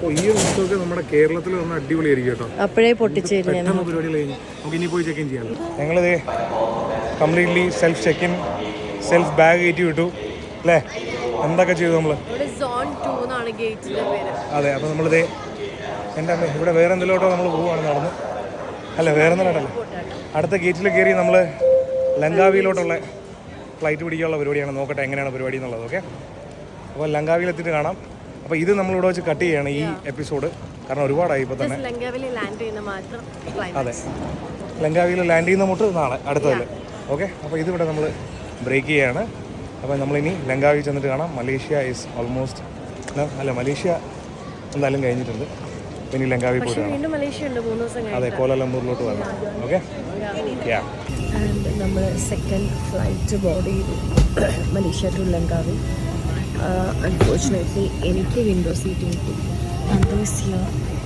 ഓ, ഈ ഒരു പുസ്തകമൊക്കെ നമ്മുടെ കേരളത്തിൽ വന്ന അടിപൊളിയായിരിക്കും കേട്ടോ. അപ്പോഴേ പൊട്ടിച്ചേരും. പെട്ടെന്ന് പരിപാടികൾ കഴിഞ്ഞ് നമുക്ക് ഇനി പോയി ചെക്ക് ഇൻ ചെയ്യാം. ഞങ്ങളിത് completely self check in, self bag കയറ്റി വിട്ടു അല്ലേ? എന്തൊക്കെ ചെയ്തു നമ്മൾ? അതെ, അപ്പോൾ നമ്മളിത് എൻ്റെ അമ്മ ഇവിടെ വേറെ എന്തെങ്കിലോട്ടോ നമ്മൾ പോവുകയാണ് നടന്ന്. അല്ല, വേറെ എന്തെങ്കിലോട്ടല്ല, അടുത്ത ഗേറ്റിൽ കയറി നമ്മൾ ലങ്കാവിയിലോട്ടുള്ള ഫ്ലൈറ്റ് പിടിക്കാനുള്ള പരിപാടിയാണ്. നോക്കട്ടെ എങ്ങനെയാണ് പരിപാടി എന്നുള്ളത്. ഓക്കെ, അപ്പോൾ ലങ്കാവിയിലെത്തിയിട്ട് കാണാം. അപ്പോൾ ഇത് നമ്മളിവിടെ വെച്ച് കട്ട് ചെയ്യുകയാണ് ഈ എപ്പിസോഡ്, കാരണം ഒരുപാടായി ഇപ്പോൾ തന്നെ. അതെ, ലങ്കാവിയിൽ ലാൻഡ് ചെയ്യുന്ന മുട്ട് നാളെ അടുത്തതല്ലേ. ഓക്കെ, അപ്പോൾ ഇതിവിടെ നമ്മൾ ബ്രേക്ക് ചെയ്യുകയാണ്. അപ്പോൾ നമ്മളിനി ലങ്കാവി ചെന്നിട്ട് കാണാം. മലേഷ്യ ഈസ് ഓൾമോസ്റ്റ് അല്ല, മലേഷ്യ എന്തായാലും കഴിഞ്ഞിട്ടുണ്ട്. ഇനി ലങ്കാവി പോയിട്ട് കാണാം. അതെ, കോലാലംപൂരിലോട്ട് വരണം. Okay, yeah. ആൻഡ് നമ്മൾ സെക്കൻഡ് ഫ്ലൈറ്റ് ബോർഡ് ചെയ്തു, മലേഷ്യ ടു ലങ്കാവി. അൺഫോർച്ചുനേറ്റ്ലി എനിക്ക് വിൻഡോ സീറ്റ് കിട്ടി.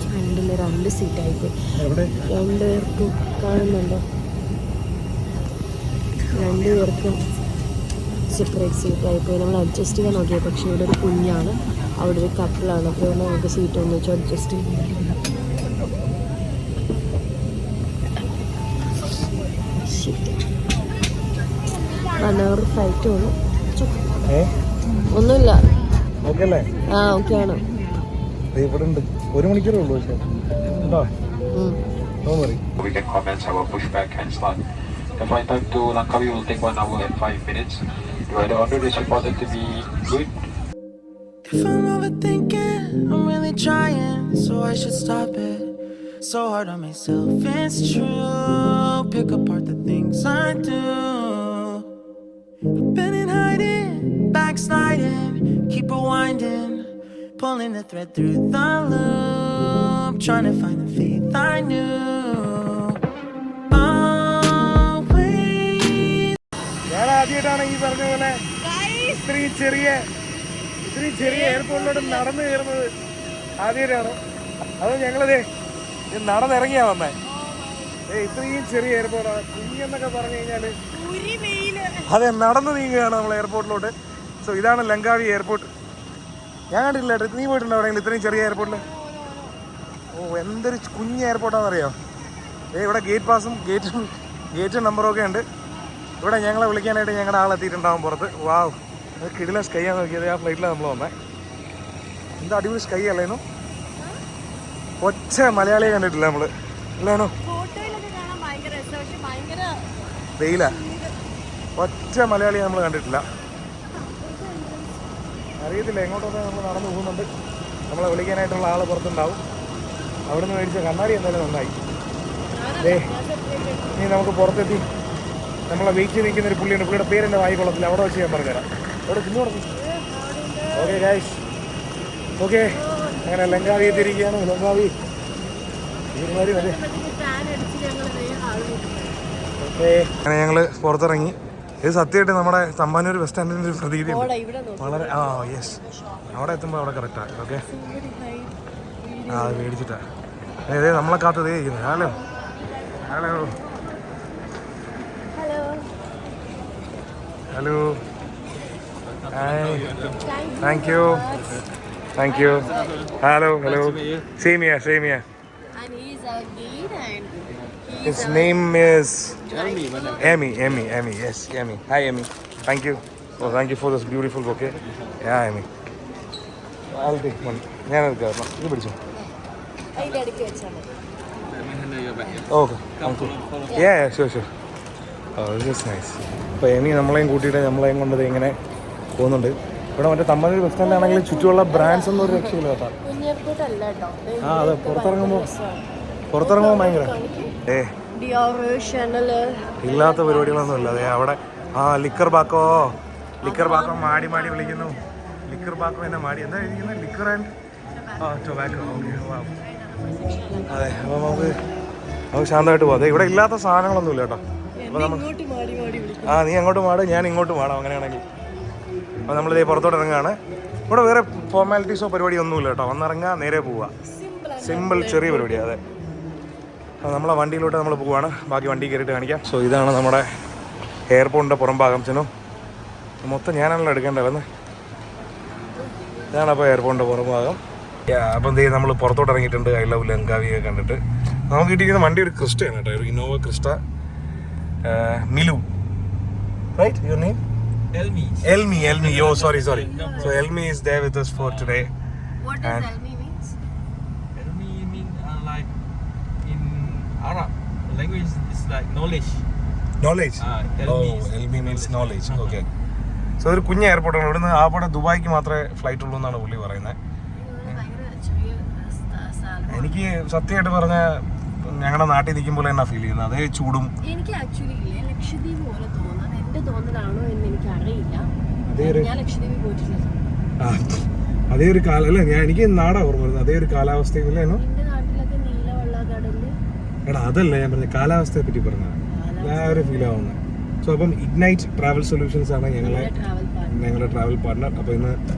ഫ്രണ്ടിൽ 2 സീറ്റായിപ്പോയി. 2 പേർക്കും കാണുന്നുണ്ടോ? 2 പേർക്കും സെപ്പറേറ്റ് സീറ്റായിപ്പോയി. നമ്മൾ അഡ്ജസ്റ്റ് ചെയ്യാൻ നോക്കിയത്, പക്ഷേ ഇവിടെ ഒരു കുഞ്ഞാണ്, അവിടെ ഒരു കപ്പിളാണ്. അപ്പോൾ നമുക്ക് സീറ്റ് ഒന്നിച്ച് അഡ്ജസ്റ്റ് ചെയ്യും. ഒരു ഫ്ലൈറ്റ് ഉള്ളു, ഒന്നുമില്ല. ഓക്കെ അല്ലേ? ആ, ഓക്കെ ആണ്. ഇവിടെ ഉണ്ട്, 1 മണിക്കൂറേ ഉള്ളൂ. പക്ഷേ ഉണ്ടോ? We can commence our pushback and start. The flight time to Langkawi will take 1 hour and 5 minutes. The weather order is reported to be good. If I'm overthinking, I'm really trying, so I should stop it. So hard on myself, it's true. Pick apart the things I do. I've been in hiding, backsliding, keep rewinding, pulling the thread through the loop, trying to find the faith I knew. ഞാൻ ആദ്യമായിട്ടാണ് ഈ പറഞ്ഞ പോലെ ഇത്രയും ചെറിയ എയർപോർട്ടിലോട്ട് നടന്നു കയറുന്നത്. ആദ്യമായിട്ടാണ് അത്. ഞങ്ങളിതേ നടന്നിറങ്ങിയാ വന്നേ. ഇത്രയും ചെറിയ എയർപോർട്ടാണ്. കുഞ്ഞെന്നൊക്കെ പറഞ്ഞു കഴിഞ്ഞാൽ അതെ, നടന്നു നീങ്ങുകയാണ് നമ്മൾ എയർപോർട്ടിലോട്ട്. സോ ഇതാണ് ലങ്കാവി എയർപോർട്ട്. ഞാൻ കണ്ടിട്ടില്ല. നീ പോയിട്ടുണ്ടോ എവിടെയെങ്കിലും ഇത്രയും ചെറിയ എയർപോർട്ടിൽ? ഓ, എന്തൊരു കുഞ്ഞ് എയർപോർട്ടാണെന്നറിയോ? ഇവിടെ ഗേറ്റ് പാസും ഗേറ്റ് നമ്പറും ഒക്കെ ഉണ്ട്. ഇവിടെ ഞങ്ങളെ വിളിക്കാനായിട്ട് ഞങ്ങളുടെ ആളെത്തിയിട്ടുണ്ടാവും പുറത്ത്. വാവ്, അത് കിടില സ്കൈ ആണ് നോക്കിയത്. ആ ഫ്ലൈറ്റിലാണ് നമ്മൾ വന്നത്. എന്താ അടിപൊളി സ്കൈ അല്ലായിരുന്നു. ഒറ്റ മലയാളിയെ കണ്ടിട്ടില്ല നമ്മള് അല്ലേനോ വെയില ഒറ്റ മലയാളിയെ നമ്മൾ കണ്ടിട്ടില്ല. അറിയത്തില്ല എങ്ങോട്ടൊക്കെ നമ്മൾ നടന്നു പോകുന്നുണ്ട്. നമ്മളെ വിളിക്കാനായിട്ടുള്ള ആൾ പുറത്തുണ്ടാവും. അവിടെ നിന്ന് മേടിച്ച കണ്ണാടി എന്തായാലും നന്നായി. ഇനി നമുക്ക് പുറത്തെത്തി നമ്മളെ വെയിറ്റ് ചെയ്ത് നിൽക്കുന്ന ഒരു പുള്ളിയുണ്ട്. പുള്ളിയുടെ പേരെൻ്റെ വായി കൊള്ളത്തില്ല. അവിടെ വെച്ച് ഞാൻ പറഞ്ഞുതരാം. അവിടെ കുഞ്ഞു പറഞ്ഞു. Okay guys, okay. അങ്ങനെ ലങ്കാവി എത്തിയിരിക്കുകയാണ്. ലങ്കാവി ഇവരുമാരി അതെ. ഓക്കെ, അങ്ങനെ ഞങ്ങൾ പുറത്തിറങ്ങി. ഇത് സത്യമായിട്ട് നമ്മുടെ തമ്പാനൂർ ബസ് സ്റ്റാൻഡിൻ്റെ ഒരു പ്രതീതിയുണ്ട്. വളരെ യെസ്, അവിടെ എത്തുമ്പോൾ അവിടെ കറക്റ്റാണ്. ഓക്കെ, അത് മേടിച്ചിട്ടാണ്. അതെ നമ്മളെ കാത്തതേ ഇരിക്കുന്നത്. Hello hello hello, hi, thank you thank you. Hello hello, same here same here. His name is Emmy. Yes, Emmy. Hi, Emmy. Thank you. Oh, thank you for this beautiful bouquet. Yeah, Emmy. I'll take one. ഞാൻ എടുക്കാം. ഇത് പിടിച്ചോ. Okay. Thank you. Yeah, sure. Oh, this is nice. അപ്പോൾ എമി നമ്മളെയും കൂട്ടിയിട്ട് നമ്മളെയും കൊണ്ടത് ഇങ്ങനെ പോകുന്നുണ്ട്. ഇവിടെ മറ്റേ തമ്പാനൂർ ബസ് സ്റ്റാൻഡിലാണെങ്കിൽ ചുറ്റുമുള്ള ബ്രാൻഡ്സ് ഒന്നും ഒരു രക്ഷയില്ല കേട്ടോ. അതെ, പുറത്തിറങ്ങുമ്പോൾ ഭയങ്കര ഇല്ലാത്ത പരിപാടികളൊന്നും ഇല്ല. അതെ അവിടെ ലിക്കർ ബാക്കോ മാടി വിളിക്കുന്നു. ലിക്കർ ബാക്കോ എന്നെ മാടി എന്താ ഇരിക്കുന്നത്? Liquor and tobacco. ഓക്കെ, അതെ. അപ്പോൾ നമുക്ക് ശാന്തമായിട്ട് പോകാം. അതെ, ഇവിടെ ഇല്ലാത്ത സാധനങ്ങളൊന്നും ഇല്ല കേട്ടോ. അപ്പോൾ നമ്മൾ നീ അങ്ങോട്ട് മാട്, ഞാൻ ഇങ്ങോട്ട് മാടാം അങ്ങനെയാണെങ്കിൽ. അപ്പോൾ നമ്മളിതേ പുറത്തോട്ട് ഇറങ്ങുകയാണ്. ഇവിടെ വേറെ ഫോർമാലിറ്റീസോ പരിപാടിയൊന്നുമില്ല കേട്ടോ. വന്നിറങ്ങുക, നേരെ പോവുക. സിമ്പിൾ ചെറിയ പരിപാടിയാണ്. അതെ, അപ്പോൾ നമ്മളെ വണ്ടിയിലോട്ട് നമ്മൾ പോവുകയാണ്. ബാക്കി വണ്ടി കയറിയിട്ട് കാണിക്കാം. സോ ഇതാണ് നമ്മുടെ എയർപോർട്ടിൻ്റെ പുറം ഭാഗം. ചെന്നു മൊത്തം ഞാനാണല്ലോ എടുക്കേണ്ടത്. ഇതാണ് അപ്പോൾ എയർപോർട്ടിൻ്റെ പുറം ഭാഗം. അപ്പോൾ എന്ത് ചെയ്യും, നമ്മൾ പുറത്തോട്ട് ഇറങ്ങിയിട്ടുണ്ട്. ഐ ലവ് ലങ്കാവിയെ കണ്ടിട്ട്. നമുക്ക് കിട്ടിയിരിക്കുന്ന വണ്ടി ഒരു ക്രിസ്റ്റയാണ് കേട്ടോ, ഒരു Innova Crysta. Milu, right? Your name? Elmi. Oh, sorry. So Elmi is there with us for today. What does Elmi means? Elmi means like in Arab language it's like knowledge. Elmi means knowledge. Okay. So ഒരു കുഞ്ഞ് എയർപോർട്ടാണ്. ഇവിടുന്ന് ആവിടെ ദുബായിക്ക് മാത്രമേ ഫ്ലൈറ്റ് ഉള്ളൂ എന്നാണ് പുള്ളി പറയുന്നത്. എനിക്ക് സത്യമായിട്ട് പറഞ്ഞ ഞങ്ങളുടെ നാട്ടിൽ നിൽക്കുമ്പോൾ എന്നാ ഫീൽ ചെയ്യുന്നത്, അതേ ചൂടും. എനിക്ക് ആക്ച്വലി ലക്ഷദ്വീപ് പോലെ തോന്നാൻ എന്റെ തോന്നലാണോ എന്ന് എനിക്ക് അറിയില്ല. ഞാൻ ലക്ഷദ്വീപിൽ പോയിട്ടില്ല. അതേ ഒരു എനിക്ക് നാടാ ഓർമ്മ വരുന്നത്. അതേ ഒരു കാലാവസ്ഥയില്ല. എന്റെ നാട്ടിലൊക്കെ നീലവെള്ള കടല്. എടാ അതല്ല ഞാൻ പറഞ്ഞ കാലാവസ്ഥയെ പറ്റി പറഞ്ഞ ആ ഒരു ഫീൽ ആവുന്നത്. സോ അപ്പം ഇഗ്നൈറ്റ് ട്രാവൽ സൊല്യൂഷൻസ് ആണ് ഞങ്ങളുടെ ട്രാവൽ പാർട്ട്ണർ. അപ്പോൾ ഇന്ന്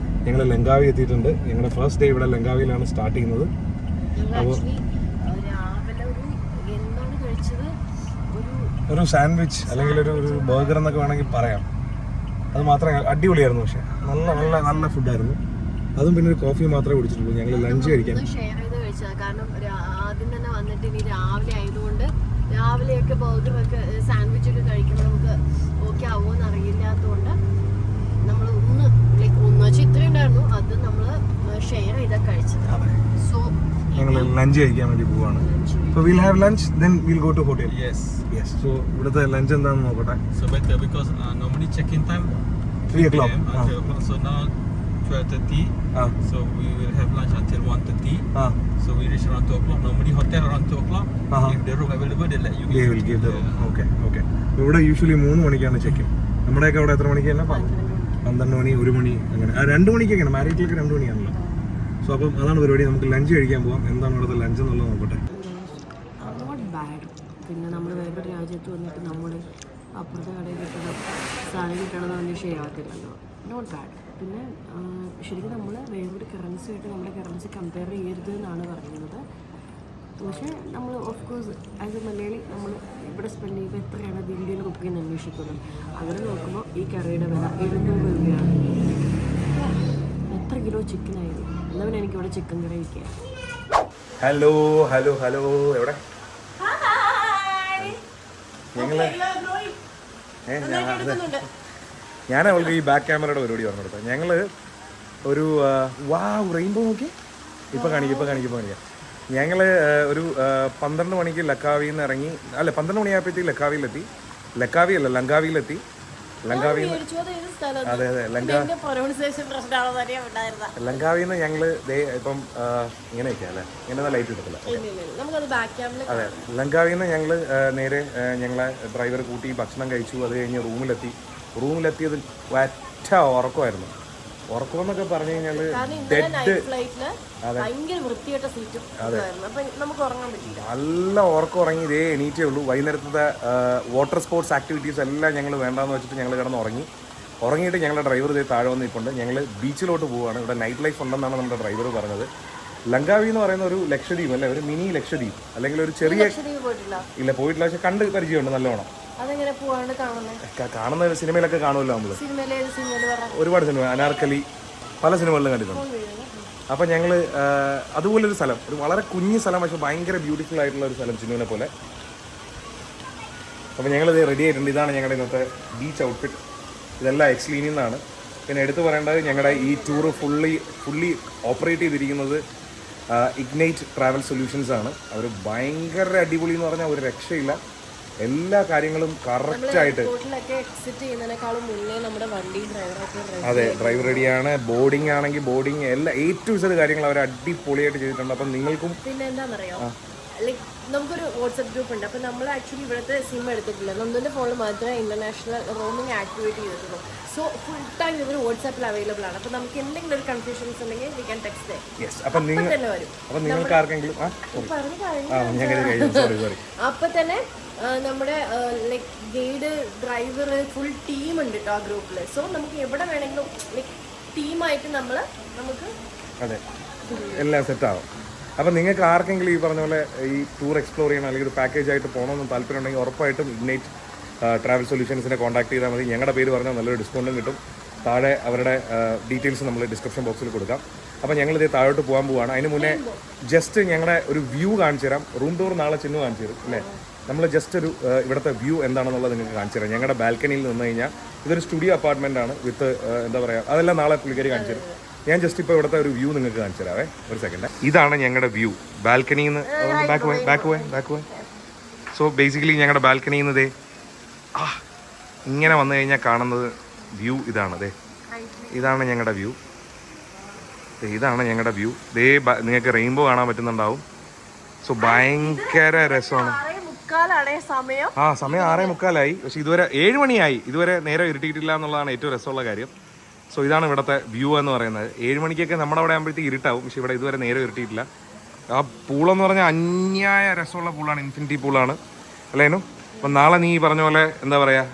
ഞങ്ങൾ ലങ്കാവി എത്തിയിട്ടുണ്ട്. ഞങ്ങളുടെ ഫസ്റ്റ് ഡേ ഇവിടെ ലങ്കാവിയിലാണ് സ്റ്റാർട്ട് ചെയ്യുന്നത്. അപ്പോൾ ഒരു സാൻഡ്വിച്ച് അല്ലെങ്കിൽ ഒരു ബർഗർ എന്നൊക്കെ വേണമെങ്കിൽ പറയാം. അത് മാത്രമേ അടിപൊളിയായിരുന്നു. പക്ഷേ നല്ല ഫുഡായിരുന്നു. അതും പിന്നെ ഒരു കോഫി മാത്രമേ കുടിച്ചിട്ടുള്ളൂ. ഞങ്ങൾ ലഞ്ച് കഴിക്കാൻ ഷെയർ ചെയ്ത് കഴിച്ചത്. കാരണം ആദ്യം തന്നെ വന്നിട്ട് ഇനി രാവിലെ ആയതുകൊണ്ട് രാവിലെയൊക്കെ ബർഗറൊക്കെ സാൻഡ്വിച്ചൊക്കെ കഴിക്കുമ്പോൾ നമുക്ക് ഓക്കെ ആവുമോയെന്ന് അറിയില്ലാത്തതുകൊണ്ട് നമ്മൾ ഒന്ന് വെച്ചാൽ ഇത്രയും ഉണ്ടായിരുന്നു. അത് നമ്മൾ ഷെയർ ചെയ്താണ് കഴിച്ചത്. സോ ഞങ്ങൾ ലഞ്ച് കഴിക്കാൻ വേണ്ടി പോവാണ്. So we'll have lunch, then we'll go to hotel. Yes. So ഇവിടുത്തെ ലഞ്ച് എന്താണെന്ന് നോക്കട്ടെ. So better because normally check-in time 3 o'clock. So now 12:30. So we will have lunch until 1:30. So we reach around 2 o'clock. Normally hotel around 2 o'clock. If the room available, they let you. They will give the room. Okay. ഇവിടെ യൂഷ്വലി 3 മണിക്കാണ് ചെക്കിൻ. നമ്മുടെയൊക്കെ അവിടെ എത്ര മണിക്ക് തന്നെ? 12 മണി, 1 മണി, അങ്ങനെ 2 മണിക്കൊക്കെയാണ്. മാരീറ്റിലേക്ക് 2 മണിയാണല്ലോ. സോ അപ്പം അതാണ് പരിപാടി. നമുക്ക് ലഞ്ച് കഴിക്കാൻ പോകാം. എന്താണ് ഇവിടുത്തെ ലഞ്ച് എന്നുള്ളത് നോക്കട്ടെ. Not bad. പിന്നെ നമ്മൾ വേറൊരു രാജ്യത്ത് വന്നിട്ട് നമ്മൾ അപ്പുറത്തെ കടയിൽ കിട്ടണം സാധനം കിട്ടണമെന്ന് പറഞ്ഞ് ചെയ്യാത്തില്ലല്ലോ. Not bad. പിന്നെ ശരിക്കും നമ്മൾ വേറൊരു കറൻസിയായിട്ട് നമ്മുടെ കറൻസി കമ്പയർ ചെയ്യരുത് എന്നാണ് പറയുന്നത്. പക്ഷേ നമ്മൾ of course as A Malayali നമ്മൾ ഇവിടെ സ്പെൻഡ് ചെയ്യുമ്പോൾ എത്രയാണ് അത് ഇന്ത്യൻ റുപ്പിയെന്ന് അന്വേഷിക്കുന്നത്. അങ്ങനെ നോക്കുമ്പോൾ ഈ കറിയുടെ വില 700 രൂപയാണ്. എത്ര കിലോ ചിക്കൻ ആയിരുന്നു. എന്നാൽ പിന്നെ എനിക്കിവിടെ ചിക്കൻ കറി വയ്ക്കാം. ഹലോ എവിടെ ഞാൻ അവൾക്ക് ഈ ബാക്ക് ക്യാമറയുടെ പരിപാടി പറഞ്ഞു കൊടുത്തത്. ഞങ്ങൾ ഒരു റെയിൻബോ നോക്കി ഇപ്പൊ കാണിക്കാം. ഞങ്ങൾ ഒരു 12 മണിക്ക് ലക്കാവിയിൽ നിന്ന് ഇറങ്ങി, അല്ല 12 മണിയായപ്പോഴത്തേക്ക് ലക്കാവിയിലെത്തി. ലക്കാവിയല്ല, ലങ്കാവിയിലെത്തി. ലങ്കാവിയിൽ നിന്ന്, അതെ അതെ, ലങ്കാവിയിൽ നിന്ന് ഞങ്ങൾ ഇപ്പം ഇങ്ങനെയൊക്കെയാ അല്ലേ, ഇങ്ങനെ ലൈറ്റ് കിട്ടത്തില്ല. അതെ, ലങ്കാവിയിൽ നിന്ന് ഞങ്ങൾ നേരെ ഞങ്ങളെ ഡ്രൈവർ കൂട്ടി ഭക്ഷണം കഴിച്ചു. അത് കഴിഞ്ഞ് റൂമിലെത്തിയത് ഒറ്റ ഉറക്കമായിരുന്നു. ഉറക്കം എന്നൊക്കെ പറഞ്ഞു കഴിഞ്ഞാൽ നല്ല ഉറക്കം ഉറങ്ങി. ഇതേ എണീറ്റേ ഉള്ളൂ. വൈകുന്നേരത്തെ വാട്ടർ സ്പോർട്സ് ആക്ടിവിറ്റീസ് എല്ലാം ഞങ്ങൾ വേണ്ടാന്ന് വെച്ചിട്ട് ഞങ്ങൾ കിടന്ന് ഉറങ്ങിയിട്ട് ഞങ്ങളുടെ ഡ്രൈവർ ഇതേ താഴെ വന്നിട്ടുണ്ട്. ഞങ്ങൾ ബീച്ചിലോട്ട് പോവുകയാണ്. ഇവിടെ നൈറ്റ് ലൈഫ് ഉണ്ടെന്നാണ് നമ്മുടെ ഡ്രൈവർ പറഞ്ഞത്. ലങ്കാവി എന്ന് പറയുന്ന ഒരു ലക്ഷദ്വീപ് അല്ലേ, ഒരു മിനി ലക്ഷദ്വീപ്, അല്ലെങ്കിൽ ഒരു ചെറിയ, ഇല്ല പോയിട്ടില്ല, പക്ഷെ കണ്ട് പരിചയമുണ്ട് നല്ലോണം. കാണുന്ന സിനിമയിലൊക്കെ കാണുമല്ലോ നമ്മള്, ഒരുപാട് സിനിമ, അനാർക്കലി, പല സിനിമകളിലും കണ്ടിട്ടുണ്ട്. അപ്പം ഞങ്ങൾ അതുപോലൊരു സ്ഥലം, ഒരു വളരെ കുഞ്ഞു സ്ഥലം, പക്ഷെ ഭയങ്കര ബ്യൂട്ടിഫുൾ ആയിട്ടുള്ള ഒരു സ്ഥലം, ചിന്നുവിനെ പോലെ. അപ്പം ഞങ്ങളിത് റെഡി ആയിട്ടുണ്ട്. ഇതാണ് ഞങ്ങളുടെ ഇന്നത്തെ ബീച്ച് ഔട്ട്ഫിറ്റ്. ഇതെല്ലാം എക്സ്ലീനിൽ നിന്നാണ്. പിന്നെ എടുത്തു പറയേണ്ടത്, ഞങ്ങളുടെ ഈ ടൂറ് ഫുള്ളി ഓപ്പറേറ്റ് ചെയ്തിരിക്കുന്നത് ഇഗ്നൈറ്റ് ട്രാവൽ സൊല്യൂഷൻസ് ആണ്. അവർ ഭയങ്കര അടിപൊളി എന്ന് പറഞ്ഞാൽ ഒരു രക്ഷയില്ല. എല്ലാ കാര്യങ്ങളും കറക്റ്റായിട്ട്, അതെ, ഡ്രൈവർ റെഡിയാണ്. ബോർഡിംഗ് ആണെങ്കിൽ ബോർഡിംഗ്, എല്ലാ A to Z കാര്യങ്ങൾ അവർ അടിപൊളിയായിട്ട് ചെയ്തിട്ടുണ്ട്. അപ്പം നിങ്ങൾക്കും പിന്നെ എന്താണെന്നറിയോ, ലൈക്ക് നമുക്കൊരു വാട്സപ്പ് ഗ്രൂപ്പ് ഉണ്ട്. അപ്പോൾ നമ്മൾ ആക്ച്വലി ഇവിടുത്തെ സിം എടുത്തിട്ടില്ല. നമ്മുടെ ഫോണിൽ മാത്രമേ ഇന്റർനാഷണൽ റോമിംഗ് ആക്ടിവേറ്റ് ചെയ്തിട്ടുള്ളൂ. സോ ഫുൾ ടൈം ഇവർ വാട്സാപ്പിൽ അവൈലബിൾ ആണ്. അപ്പോൾ നമുക്ക് എന്തെങ്കിലും ഒരു കൺഫ്യൂഷൻസ് ഉണ്ടെങ്കിൽ വി ക്യാൻ ടെക്സ്റ്റ്. അപ്പം നിങ്ങൾക്ക് ആർക്കെങ്കിലും അപ്പം തന്നെ നമ്മുടെ like guide, driver, full team ഉണ്ട് കേട്ടോ ആ ഗ്രൂപ്പിൽ. സോ നമുക്ക് എവിടെ വേണമെങ്കിലും ലൈക്ക് ടീമായിട്ട് നമുക്ക് അതെ എല്ലാം സെറ്റാവും. അപ്പം നിങ്ങൾക്ക് ആർക്കെങ്കിലും ഈ പറഞ്ഞ പോലെ ഈ ടൂർ എക്സ്പ്ലോർ ചെയ്യണം, അല്ലെങ്കിൽ ഒരു പാക്കേജ് ആയിട്ട് പോകണമെന്ന് താല്പര്യം ഉണ്ടെങ്കിൽ ഉറപ്പായിട്ടും ഇഗ്നൈറ്റ് ട്രാവൽ സൊല്യൂഷൻസിനെ കോൺടാക്ട് ചെയ്താൽ മതി. ഞങ്ങളുടെ പേര് പറഞ്ഞാൽ നല്ലൊരു ഡിസ്കൗണ്ടും കിട്ടും. താഴെ അവരുടെ ഡീറ്റെയിൽസ് നമ്മൾ ഡിസ്ക്രിപ്ഷൻ ബോക്സിൽ കൊടുക്കാം. അപ്പോൾ ഞങ്ങളിത് താഴോട്ട് പോകാൻ പോവുകയാണ്. അതിന് മുന്നേ ജസ്റ്റ് ഞങ്ങളുടെ ഒരു വ്യൂ കാണിച്ചു തരാം. റൂം ടൂർ നാളെ ചിന്നു കാണിച്ചു തരും അല്ലേ. നമ്മൾ ജസ്റ്റ് ഒരു ഇവിടുത്തെ വ്യൂ എന്താണെന്നുള്ളത് നിങ്ങൾക്ക് കാണിച്ചു തരാം. ഞങ്ങളുടെ ബാൽക്കണിയിൽ നിന്ന് കഴിഞ്ഞാൽ ഇതൊരു സ്റ്റുഡിയോ അപ്പാർട്ട്മെൻ്റ് ആണ് വിത്ത് എന്താ പറയുക, അതെല്ലാം നാളെ പുള്ളിക്കാരി കാണിച്ചു തരും. ഞാൻ ജസ്റ്റ് ഇപ്പോൾ ഇവിടുത്തെ ഒരു വ്യൂ നിങ്ങൾക്ക് കാണിച്ചു തരാവേ, ഒരു സെക്കൻഡ്. ഇതാണ് ഞങ്ങളുടെ വ്യൂ ബാൽക്കണിയിൽ നിന്ന്. ബാക്ക് വേ. സോ ബേസിക്കലി ഞങ്ങളുടെ ബാൽക്കണിയിൽ നിന്ന് ഇങ്ങനെ വന്നു കഴിഞ്ഞാൽ കാണുന്നത് വ്യൂ ഇതാണ്. ഇതാണ് ഞങ്ങളുടെ വ്യൂ. ഇതാണ് ഞങ്ങളുടെ വ്യൂ. നിങ്ങൾക്ക് റെയിൻബോ കാണാൻ പറ്റുന്നുണ്ടാവും. സോ ഭയങ്കര രസമാണ്. സമയം 6:45. പക്ഷെ ഇതുവരെ 7 മണിയായി, ഇതുവരെ നേരെ ഇരുട്ടിയിട്ടില്ല എന്നുള്ളതാണ് ഏറ്റവും രസമുള്ള കാര്യം. സോ ഇതാണ് ഇവിടുത്തെ വ്യൂ എന്ന് പറയുന്നത്. 7 മണിക്കൊക്കെ നമ്മുടെ അവിടെ ആകുമ്പോഴത്തേക്ക് ഇരുട്ടാവും, പക്ഷെ ഇവിടെ ഇതുവരെ നേരെ ഇരുട്ടിയിട്ടില്ല. ആ പൂളെന്ന് പറഞ്ഞാൽ അന്യായ രസമുള്ള പൂളാണ്, ഇൻഫിനിറ്റി പൂളാണ് അല്ലേനും. അപ്പം നാളെ നീ പറഞ്ഞ പോലെ എന്താ പറയുക,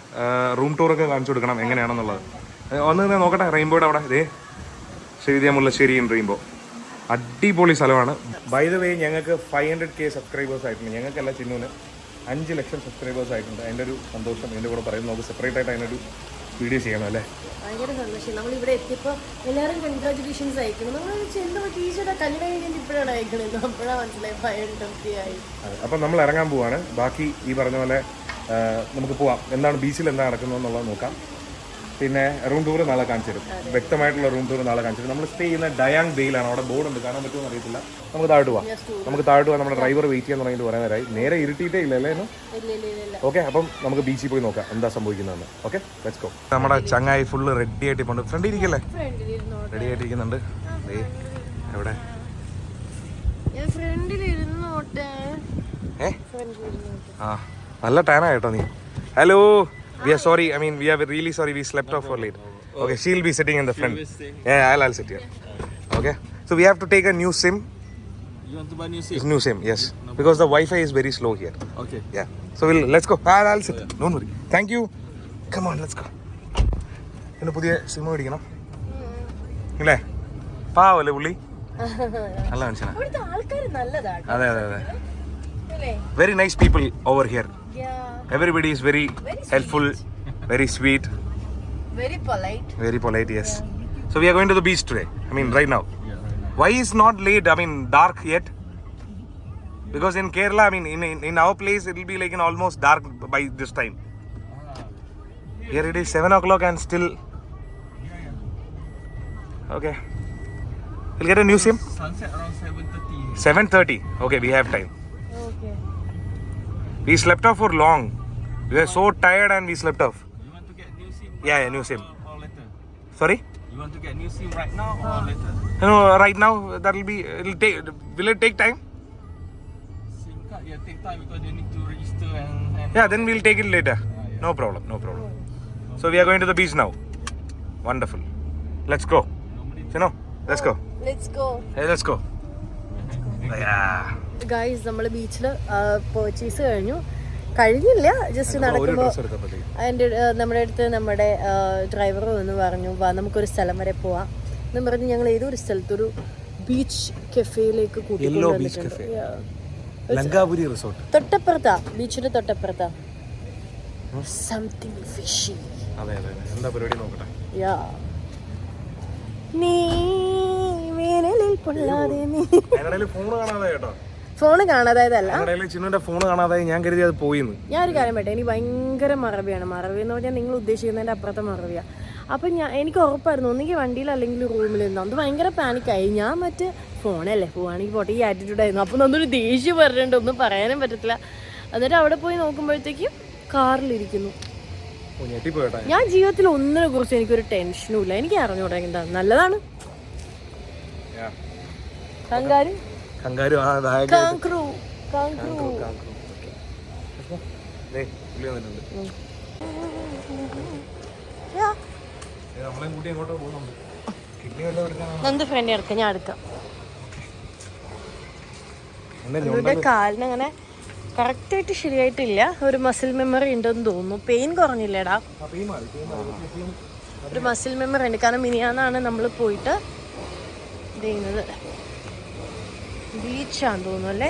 റൂം ടൂറൊക്കെ കാണിച്ചു കൊടുക്കണം എങ്ങനെയാണെന്നുള്ളത്. ഒന്ന് നോക്കട്ടെ റെയിൻബോയുടെ അവിടെ. ശ്രീവിദ്യ മുല്ലശ്ശേരിയും റെയിൻബോ അടിപൊളി സ്ഥലമാണ്. ബൈ ദ വേ ഞങ്ങൾക്ക് 500K സബ്സ്ക്രൈബേഴ്സ് ആയിട്ടുണ്ട്. ഞങ്ങൾക്കല്ല, ചിന്നുവിന് 5 ലക്ഷം സബ്സ്ക്രൈബേഴ്സ് ആയിട്ടുണ്ട്. അതിൻ്റെ ഒരു സന്തോഷം എൻ്റെ കൂടെ പറയുന്നത്. നമുക്ക് സെപ്പറേറ്റ് ആയിട്ട് അതിനൊരു വീഡിയോ ചെയ്യണം അല്ലേ. ഭയങ്കര സന്തോഷം. നമ്മളിവിടെ എത്തിയപ്പോൾ എല്ലാവരും കൺഗ്രാജുലേഷൻസ് അയക്കണം. നമ്മൾ എന്താ ടീച്ചറുടെ കല്യാണം കഴിഞ്ഞാൽ ഇപ്പോഴാണ് അയക്കണത്, അപ്പോഴാണ് മനസ്സിലായി 500K ആയി. അപ്പം നമ്മൾ ഇറങ്ങാൻ പോവാണ്. ബാക്കി ഈ പറഞ്ഞ പോലെ നമുക്ക് പോവാം. എന്താണ് ബീച്ചിൽ എന്താ നടക്കുന്നത് എന്നുള്ളത് നോക്കാം. പിന്നെ റൂം ടൂർ നാളെ കാണിച്ചു തരും. വ്യക്തമായിട്ടുള്ള റൂം ടൂർ നാളെ കാണിച്ചു തരും. നമ്മൾ സ്റ്റേ ചെയ്യുന്ന ഡയാങ് ബേയിലാണ്. അവിടെ ബോർഡ് ഉണ്ട്, കാണാൻ പറ്റുമോ അറിയത്തില്ല. നമുക്ക് താഴോട്ട് പോവാം. നമ്മുടെ ഡ്രൈവർ വെയിറ്റ് ചെയ്യാൻ തുടങ്ങിയിട്ട് പറയാൻ നേരമായി. നേരെ ഇരുട്ടിയിട്ടേ ഇല്ല അല്ലേ. ഓക്കെ, അപ്പം നമുക്ക് ബീച്ചിൽ പോയി നോക്കാം എന്താ സംഭവിക്കുന്നതെന്ന്. Okay, let's go. നമ്മുടെ ചങ്ങായി ഫുള്ള് റെഡി ആയിട്ട് പോണ്ട്. ഫ്രണ്ട് ഇരിക്കല്ലേ, റെഡി ആയിട്ടിരിക്കുന്നുണ്ട്. എവിടെ നല്ല ടാനായിട്ടോ നീ. Hello, we are sorry. I mean, we are really sorry. We slept off for late. Okay, she'll be sitting in the front. Yeah, I'll sit here. Okay. So we have to take a new SIM. You want to buy new SIM? It's new SIM, yes. Because the Wi-Fi is very slow here. Okay. Yeah. So let's go. I'll sit. Don't worry. Thank you. Come on, let's go. ഇന്ന് പുതിയ സിം മേടിക്കണം ഇല്ലേ. പാവല്ലേ പുള്ളി, നല്ല മനുഷ്യനാ. അതെ അതെ അതെ. Very nice people over here. Everybody is very helpful, very sweet, very polite. Yes. So we are going to the beach today. I mean, right now. Why is not late? I mean, dark yet? Because in Kerala, I mean, in our place, it will be like almost dark by this time. Here it is 7 o'clock and still. Okay. We'll get a new SIM. Sunset around 7:30. 7:30. Okay, we have time. Okay. We slept off for long. We were so tired and we slept off. You want to get new SIM? Yeah, new SIM. Or later? Sorry? You want to get new SIM right now or later? No, right now will it take time? SIM card, yeah, take time because they need to register and Yeah, then we'll take it later. No problem. So we are going to the beach now. Wonderful. Let's go. Let's go. Let's go. Hey, let's go. Yeah. Guys നമ്മൾ ബീച്ചിൽ പർച്ചേസ് കഴിഞ്ഞില്ല ജസ്റ്റ് നടക്കുമ്പോൾ അതിൻ്റെ നമ്മുടെ അടുത്ത് നമ്മുടെ ഡ്രൈവർ വന്ന് പറഞ്ഞു വാ നമുക്കൊരു സ്ഥലം വരെ പോവാം എന്ന് പറഞ്ഞ് ഞങ്ങൾ ഏതൊരു സ്ഥലത്തൊരു ബീച്ച് കഫേയിലേക്ക് കൂട്ടിക്കൊണ്ട് വന്നിട്ടുണ്ട്. ലങ്കാപുരി റിസോർട്ട്. തൊട്ടപ്പുറത്താ, ബീച്ചിന്റെ തൊട്ടപ്പുറത്താ. Something fishy. അതെ എന്താ പരിപാടി നോക്കട്ടെ. യാ നീ വേനലിൽ പൊള്ളാതെ നീ ഫോൺ കാണാതെ കേട്ടോ. ഫോണ് കാണാതായതല്ല, ചിന്നുന്റെ ഫോൺ കാണാതായി. ഞാൻ കരുതി അത് പോയിന്ന്. ഞാനൊരു കാര്യം പറ്റേ, എനിക്ക് ഭയങ്കര മറവിയാണ്. മറവി എന്ന് പറഞ്ഞാൽ നിങ്ങൾ ഉദ്ദേശിക്കുന്നതിൻ്റെ അപ്പുറത്തെ മറവിയാണ്. അപ്പം എനിക്ക് ഉറപ്പായിരുന്നു ഒന്നെങ്കിൽ വണ്ടിയിൽ അല്ലെങ്കിൽ റൂമിലിരുന്നു. അത് ഭയങ്കര പാനിക്കായി. ഞാൻ മറ്റേ ഫോണല്ലേ പോവാണെങ്കിൽ പോട്ടെ ഈ ആറ്റിറ്റ്യൂഡായിരുന്നു. അപ്പം നന്നൊരു ദേഷ്യം പറഞ്ഞിട്ടുണ്ട്, ഒന്നും പറയാനും പറ്റത്തില്ല. എന്നിട്ട് അവിടെ പോയി നോക്കുമ്പോഴത്തേക്കും കാറിലിരിക്കുന്നു. ഞാൻ ജീവിതത്തിൽ ഒന്നിനെ കുറിച്ച് എനിക്കൊരു ടെൻഷനും ഇല്ല. എനിക്ക് അറിഞ്ഞൂടാ എന്താ നല്ലതാണ്. കങ്കാരു കാങ്ക്രൂ നന്ദു ഫ്രണ്ട് എടുക്കാം, ഞാൻ എടുക്കാം. ഇവിടെ കാലിനങ്ങനെ കറക്റ്റായിട്ട് ശരിയായിട്ടില്ല. ഒരു മസിൽ മെമ്മറി ഉണ്ടെന്ന് തോന്നുന്നു. പെയിൻ കുറഞ്ഞില്ലേടാ? ഒരു മസിൽ മെമ്മറി ഉണ്ട്. കാരണം മിനിയാന്നാണ് നമ്മൾ പോയിട്ട് ചെയ്യുന്നത്. ബീച്ചാന്ന് തോന്നുന്നു അല്ലേ?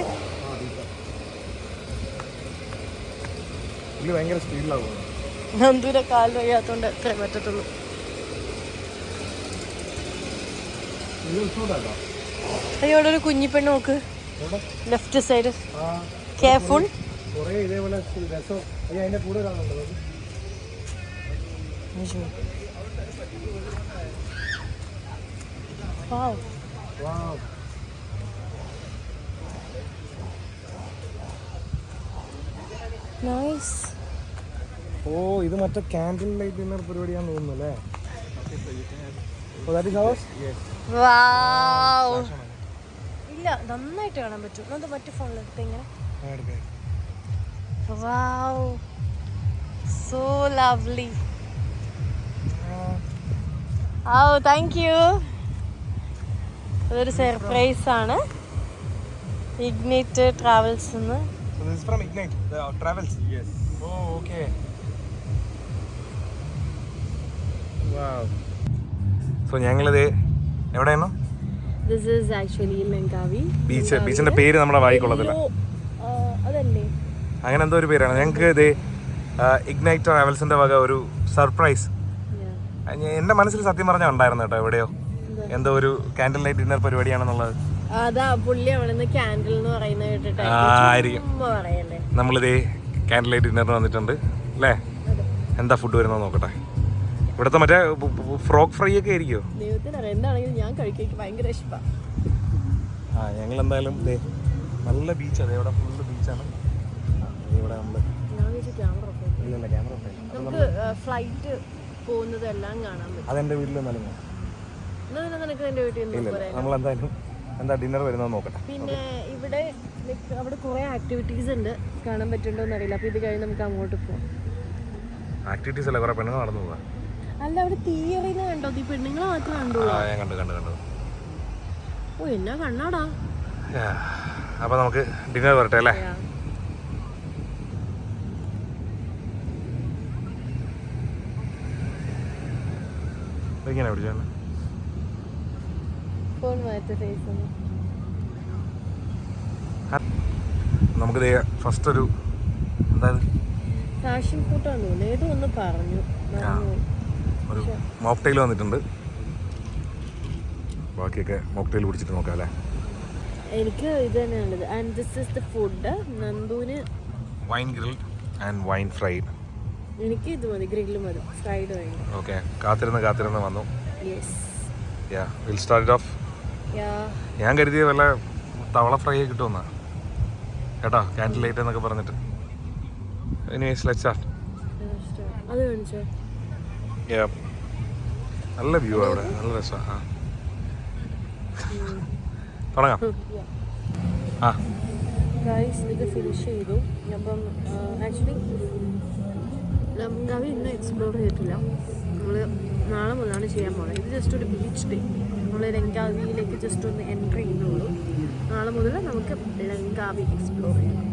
നന്ദൂരെ കാലിൽ വയ്യാത്തോണ്ട് അത്രേ പറ്റത്തുള്ളൂ. അയ്യോടെ ഒരു കുഞ്ഞിപ്പെണ്ണ് നോക്ക്, ലെഫ്റ്റ് സൈഡ്. കെയർഫുൾ. നൈസ്. ഓ ഇത് മറ്റേ ക്യാൻഡിൽ ലൈറ്റ് ഡിന്നർ പരിപാടിയാന്ന് തോന്നുന്നു അല്ലേ? ഇല്ല, നന്നായിട്ട് കാണാൻ പറ്റും. അത് മറ്റു ഫോണിലെടുത്ത് ഇങ്ങനെ. Wow, so lovely. Oh thank you. അതൊരു സർപ്രൈസ് ആണ്. ഇഗ്നൈറ്റ് ട്രാവൽസ് എന്ന്. So this is from Ignite Travels. yes. Oh, okay. Wow. So ഞങ്ങളിത് എവിടെയാണോ? This is actually Langkawi. ബീച്ചിന്റെ പേര് നമ്മുടെ വായിക്കൊള്ളത്തില്ല. അതല്ലേ? അങ്ങനെ എന്തോ ഒരു പേരാണ്. ഞങ്ങൾക്ക് ഇത് ഇഗ്നൈറ്റ് ട്രാവൽസിന്റെ വക ഒരു സർപ്രൈസ്. എന്റെ മനസ്സിൽ സത്യം പറഞ്ഞാൽ ഉണ്ടായിരുന്നു കേട്ടോ, എവിടെയോ എന്തോ ഒരു കാൻഡിൽ ലൈറ്റ് ഡിന്നർ പരിപാടിയാണെന്നുള്ളത്. അതാ പുള്ളി അവിടെ ക്യാൻഡിൽ എന്ന് പറയുന്നത് കേട്ടിട്ട് ആയിരിക്കും. നമ്മളിതേ കാൻഡിൽ ലൈറ്റ് ഡിന്നറിന് വന്നിട്ടുണ്ട് അല്ലേ? എന്താ ഫുഡ് വരുന്നത് നോക്കട്ടെ. ഇവിടുത്തെ മറ്റേ ഫ്രോഗ് ഫ്രൈ ഒക്കെ ആയിരിക്കുമോ? ദൈവത്തിനറിയാം. എന്താണെങ്കിലും ഞാൻ കഴിക്കാൻ ഭയങ്കര ഇഷ്ടമാണ്. ഞങ്ങൾ എന്തായാലും നല്ല ബീച്ച്. അതെ, ഇവിടെ ഫുള്ള് ബീച്ചാണ്. ഇവിടെ നമ്മള് ഇല്ലല്ല ക്യാമറ നമുക്ക് ഫ്ലൈറ്റ് പോകുന്നതെല്ലാം കാണാൻ പറ്റും. അതെന്റെ വീട്ടിൽ നിലങ്ങോ നിനക്ക് എന്റെ വീട്ടിൽ നമ്മളെന്തായാലും എന്താ ഡിന്നർ വരുന്നത് നോക്കട്ടെ. പിന്നെ ഇവിടെ അവിടെ കുറെ ആക്ടിവിറ്റീസ് ഉണ്ട്, കാണാൻ പറ്റുന്നുണ്ടോന്ന് അറിയില്ല. അപ്പൊ ഇത് കഴിഞ്ഞ് നമുക്ക് അങ്ങോട്ട് പോവാം. ആക്ടിവിറ്റീസ് അല്ല, കുറെ പെണ്ണുങ്ങൾ നടന്നു പോവാ. അല്ല അവിടെ തിയറിന്ന് കണ്ടോ? ഈ പെണ്ണുങ്ങളെ മാത്രം കണ്ടു. ഞാൻ കണ്ടു. ഓ എന്നാ കണ്ണാടാ. അപ്പൊ നമുക്ക് ഡിന്നർ വരട്ടെ അല്ലേ? ഇങ്ങനെ പിടിച്ചാണ് ഫോൺ മാറ്റി ഫേസ്. നമുക്ക് ഫസ്റ്റ് ഒരു എന്തായത് ഫാഷൻ ഫോട്ടോന്ന് തോന്നുന്നു. ഏതോ ഒന്ന് പറഞ്ഞു. ഒരു മോക്ടെയിൽ വന്നിട്ടുണ്ട്. ബാക്കിയൊക്കെ മോക്ടെയിൽ കുടിച്ചിട്ട് നോക്കാം അല്ലേ? എനിക്ക് ഇത് തന്നെയാണുള്ളത്. And this is the food. നന്ദുവിന് wine grilled and wine fried. എനിക്ക് ഇത് മതി, ഗ്രില്ല് മതി, ഫ്രൈഡ് വേണ്ട. ഓക്കെ, കാത്തിരുന്ന് വന്നു. Yes. Yeah, we'll start it off. ഞാൻ കരുതിയ വല്ല തവള ഫ്രൈ കിട്ടുമെന്നാ കേട്ടോ, ക്യാൻഡിൽ ലൈറ്റ് എന്നൊക്കെ പറഞ്ഞിട്ട്. Anyways let's start. അത് കാണിച്ചോ? നല്ല വ്യൂ അവിടെ, നല്ല രസമാണ്. തുടങ്ങാം. ആ ഗൈസ് ഇത് ഫിനിഷ് ചെയ്തു. അപ്പം ആക്ച്വലി ലംകാവി ഇന്ന് എക്സ്പ്ലോർ ചെയ്തിട്ടില്ല. നമ്മൾ നാളെ മുതലാണ് ചെയ്യാൻ പോകുന്നത്. ഇത് ജസ്റ്റ് ഒരു ബീച്ച് ഡേ. നമ്മൾ ലങ്കാവിയിലേക്ക് ജസ്റ്റ് ഒന്ന് എൻട്രി ചെയ്യുന്നുള്ളൂ. നാളെ മുതൽ നമുക്ക് ലങ്കാവി എക്സ്പ്ലോർ ചെയ്യാം.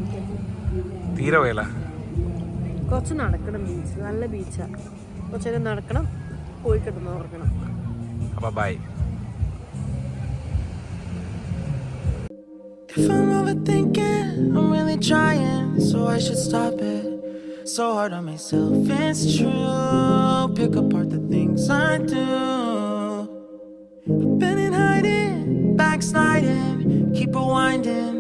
തീരെ പോയല്ല, കുറച്ച് നടക്കണം. ബീച്ച് നല്ല ബീച്ചാണ്. കുറച്ചേരം നടക്കണം, പോയി കിടന്ന് ഉറങ്ങണം. അപ്പോൾ by. If I'm overthinking, I'm really trying, so I should stop it. So hard on myself, it's true. Pick apart the things I do. I've been in hiding, backsliding, keep rewinding.